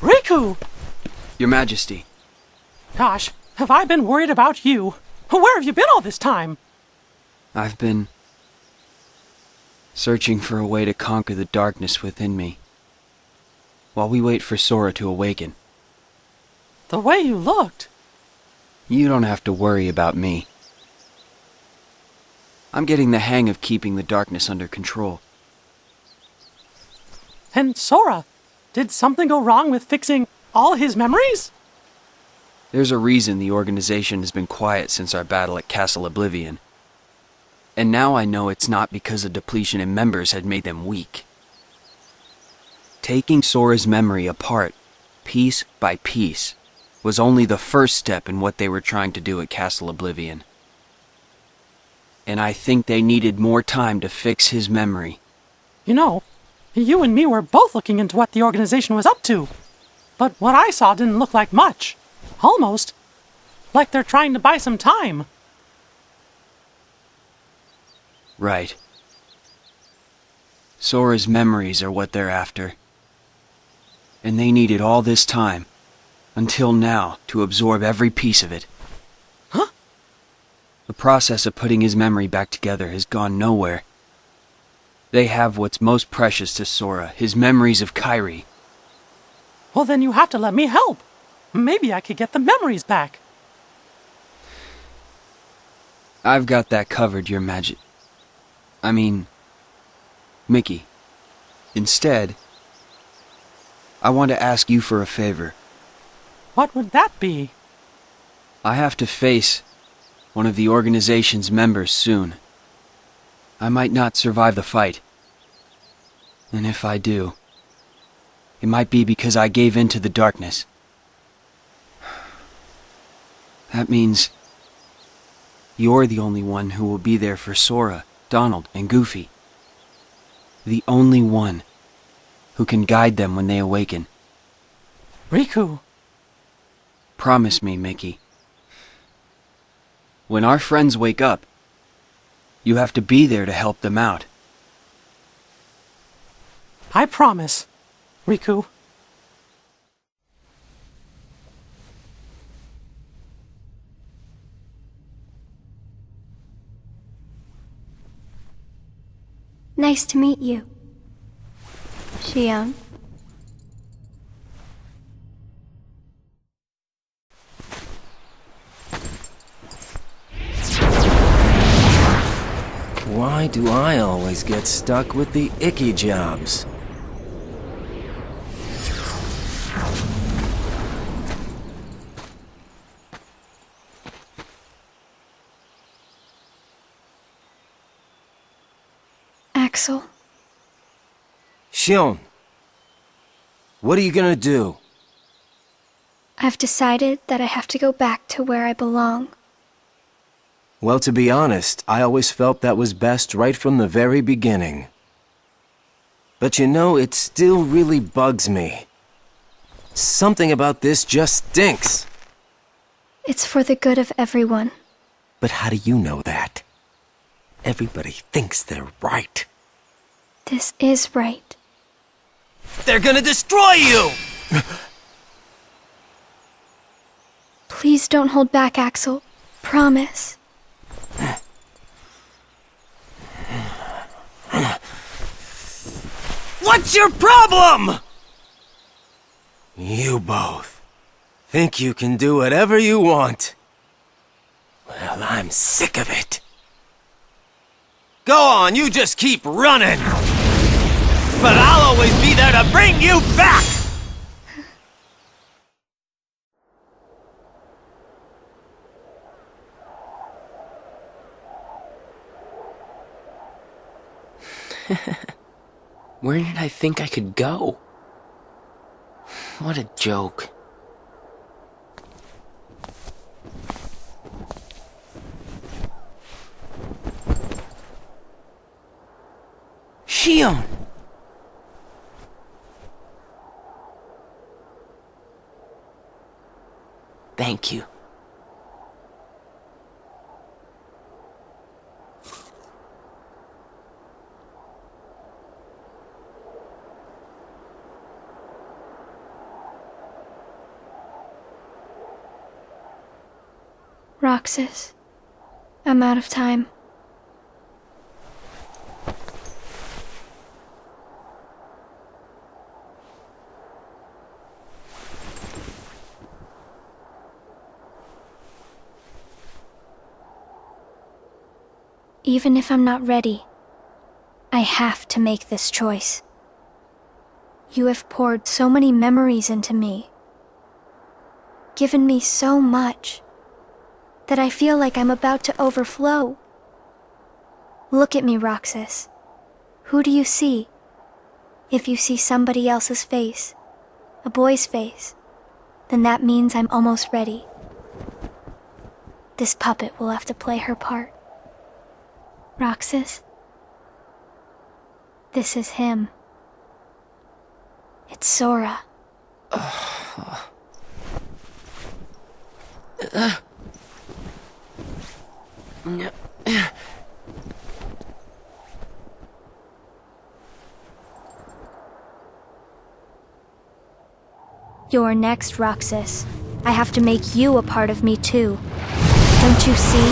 Riku! Your Majesty. Gosh, have I been worried about you? Where have you been all this time? I've been searching for a way to conquer the darkness within me, while we wait for Sora to awaken. The way you looked. You don't have to worry about me. I'm getting the hang of keeping the darkness under control. And Sora, did something go wrong with fixing all his memories? There's a reason the organization has been quiet since our battle at Castle Oblivion. And now I know it's not because a depletion in members had made them weak. Taking Sora's memory apart, piece by piece, was only the first step in what they were trying to do at Castle Oblivion. And I think they needed more time to fix his memory. You know, you and me were both looking into what the organization was up to. But what I saw didn't look like much. Almost. Like they're trying to buy some time. Right. Sora's memories are what they're after. And they needed all this time, until now, to absorb every piece of it. Huh? The process of putting his memory back together has gone nowhere. They have what's most precious to Sora, his memories of Kairi. Well, then you have to let me help. Maybe I could get the memories back. I've got that covered, Your Majesty. Mickey. Instead, I want to ask you for a favor. What would that be? I have to face one of the organization's members soon. I might not survive the fight. And if I do, it might be because I gave in to the darkness. That means you're the only one who will be there for Sora, Donald, and Goofy. The only one who can guide them when they awaken. Riku. Promise me, Mickey. When our friends wake up, you have to be there to help them out. I promise, Riku. Nice to meet you, Xion. Why do I always get stuck with the icky jobs? Axel. Xion, what are you gonna do? I've decided that I have to go back to where I belong. Well, to be honest, I always felt that was best right from the very beginning. But you know, it still really bugs me. Something about this just stinks. It's for the good of everyone. But how do you know that? Everybody thinks they're right. This is right. They're gonna destroy you! Please don't hold back, Axel. Promise. What's your problem? You both think you can do whatever you want. Well, I'm sick of it. Go on, you just keep running. But I'll always be there to bring you back! Where did I think I could go? What a joke. Xion! Thank you. Roxas, I'm out of time. Even if I'm not ready, I have to make this choice. You have poured so many memories into me, given me so much, that I feel like I'm about to overflow. Look at me, Roxas. Who do you see? If you see somebody else's face, a boy's face, then that means I'm almost ready. This puppet will have to play her part. Roxas? This is him. It's Sora. You're next, Roxas. I have to make you a part of me too. Don't you see?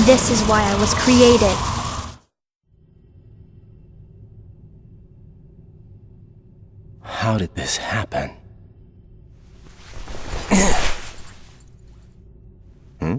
This is why I was created. How did this happen? Hmm?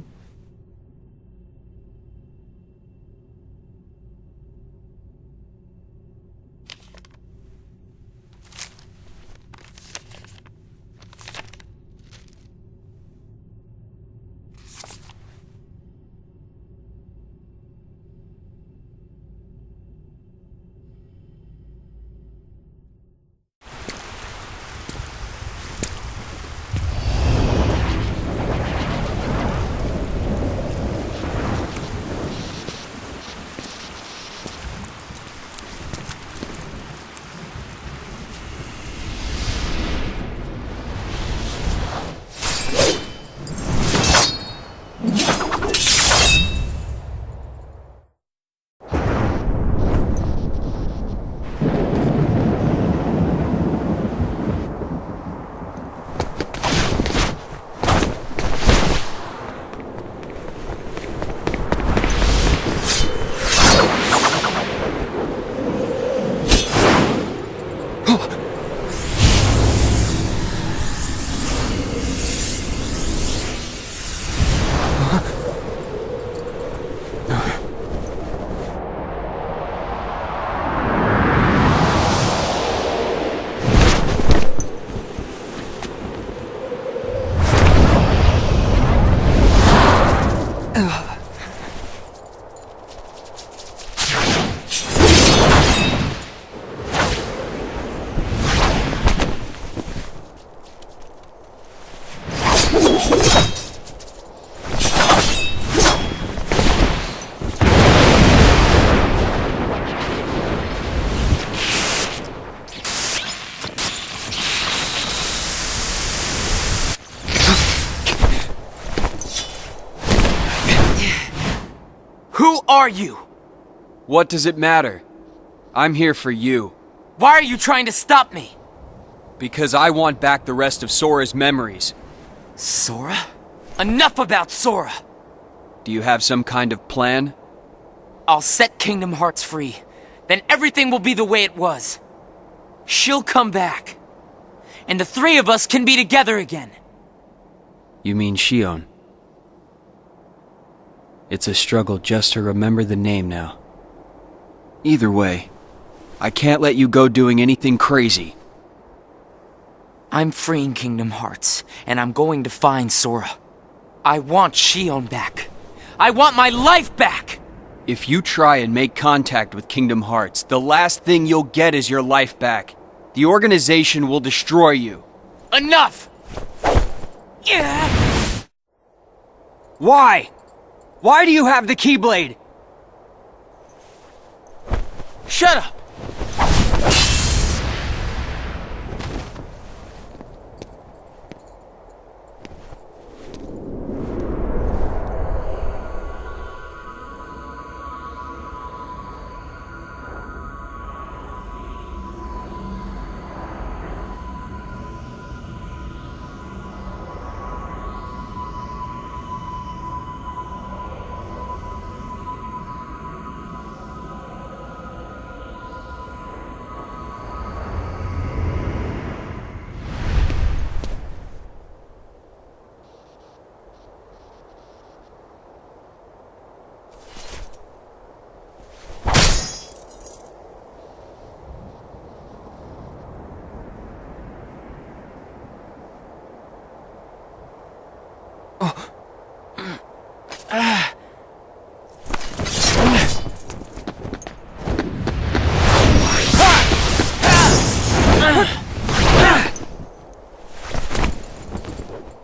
Who are you? What does it matter? I'm here for you. Why are you trying to stop me? Because I want back the rest of Sora's memories. Sora? Enough about Sora! Do you have some kind of plan? I'll set Kingdom Hearts free. Then everything will be the way it was. She'll come back. And the three of us can be together again. You mean Xion? It's a struggle just to remember the name now. Either way, I can't let you go doing anything crazy. I'm freeing Kingdom Hearts, and I'm going to find Sora. I want Xion back. I want my life back! If you try and make contact with Kingdom Hearts, the last thing you'll get is your life back. The organization will destroy you. Enough! Yeah. Why? Why do you have the Keyblade? Shut up!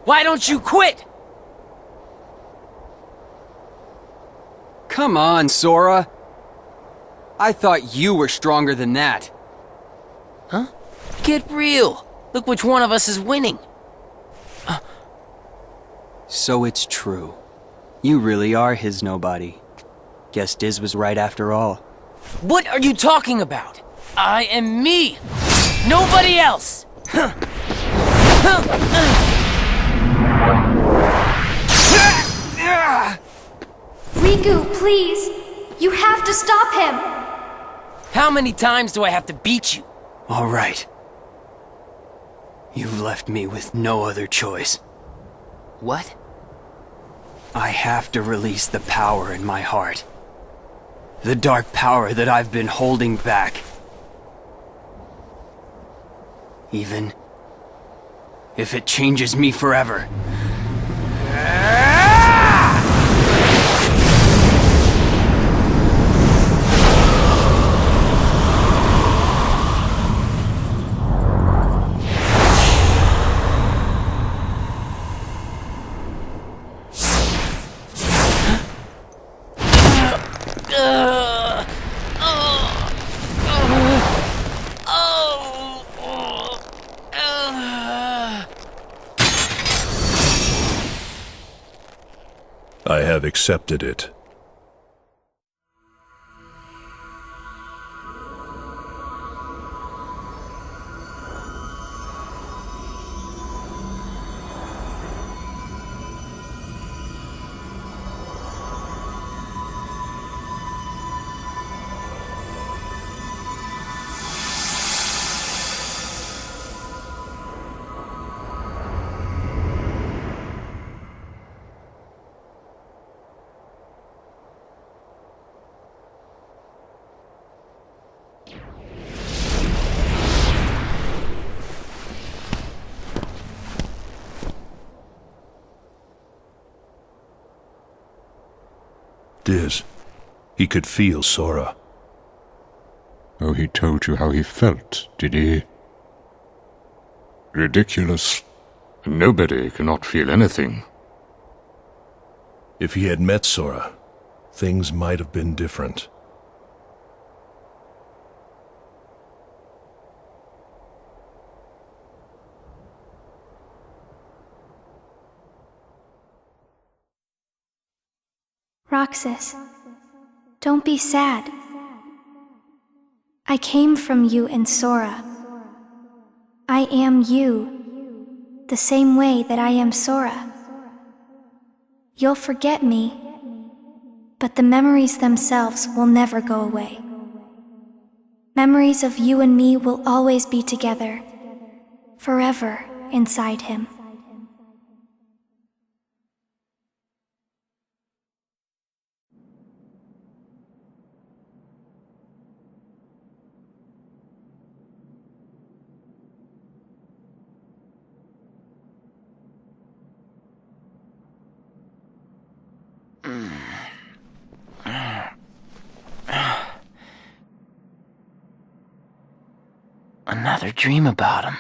Why don't you quit? Come on, Sora. I thought you were stronger than that. Huh? Get real. Look which one of us is winning. So it's true. You really are his nobody. Guess Diz was right after all. What are you talking about? I am me. Nobody else. Riku, please! You have to stop him! How many times do I have to beat you? All right. You've left me with no other choice. What? I have to release the power in my heart. The dark power that I've been holding back. Even if it changes me forever. I have accepted it. Diz, he could feel Sora. Oh, he told you how he felt, did he? Ridiculous. Nobody cannot feel anything. If he had met Sora, things might have been different. Roxas, don't be sad. I came from you and Sora. I am you, the same way that I am Sora. You'll forget me, but the memories themselves will never go away. Memories of you and me will always be together, forever inside him. Another dream about him.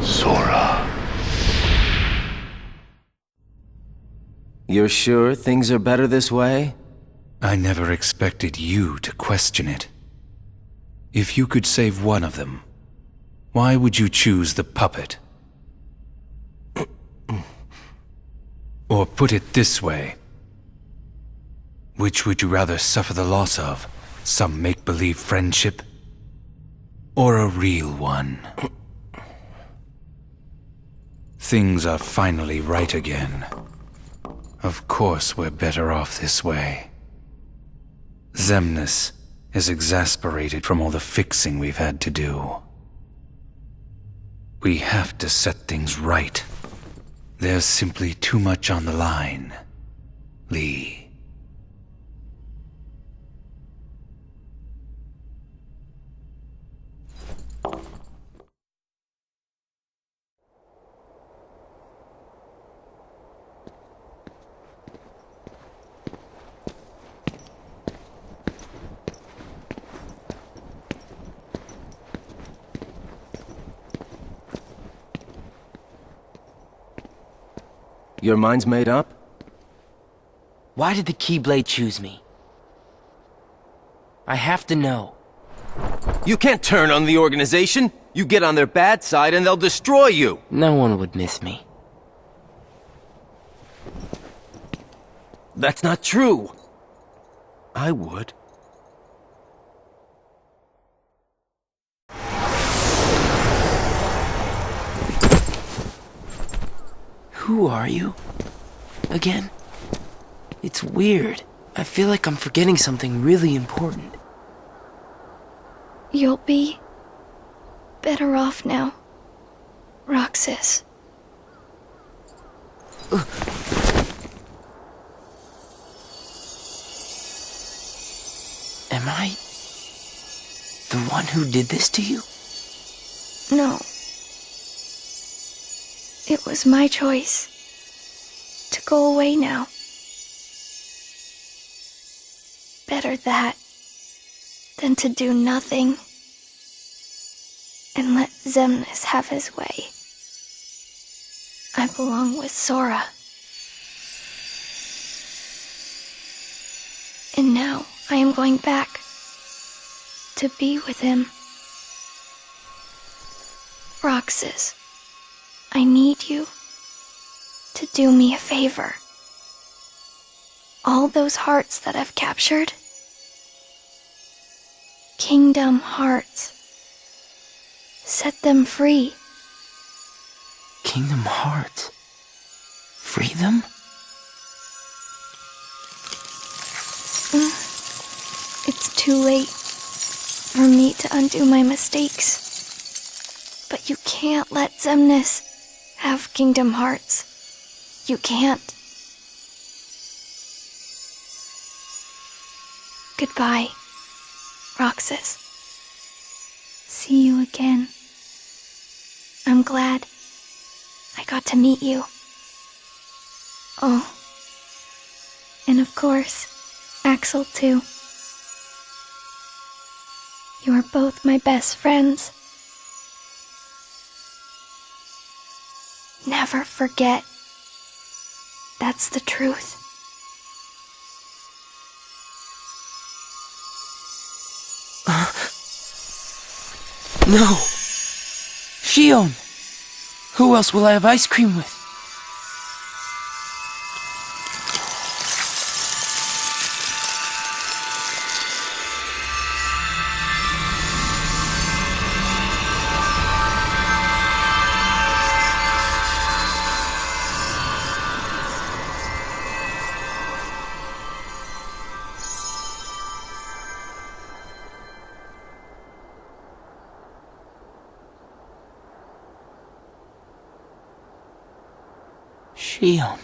Sora. You're sure things are better this way? I never expected you to question it. If you could save one of them, why would you choose the puppet? Or put it this way, which would you rather suffer the loss of? Some make-believe friendship? Or a real one? Things are finally right again. Of course we're better off this way. Xemnas is exasperated from all the fixing we've had to do. We have to set things right. There's simply too much on the line, Lee. Your mind's made up? Why did the Keyblade choose me? I have to know. You can't turn on the organization! You get on their bad side and they'll destroy you! No one would miss me. That's not true! I would. Who are you? Again? It's weird. I feel like I'm forgetting something really important. You'll be better off now, Roxas. Am I the one who did this to you? No. It was my choice to go away now. Better that than to do nothing and let Xemnas have his way. I belong with Sora. And now I am going back to be with him. Roxas, I need you to do me a favor. All those hearts that I've captured, Kingdom Hearts, set them free. Kingdom Hearts? Free them? It's too late for me to undo my mistakes. But you can't let Xemnas have Kingdom Hearts. You can't. Goodbye, Roxas. See you again. I'm glad I got to meet you. Oh, and of course, Axel too. You are both my best friends. Never forget. That's the truth. No! Xion! Who else will I have ice cream with? Xion.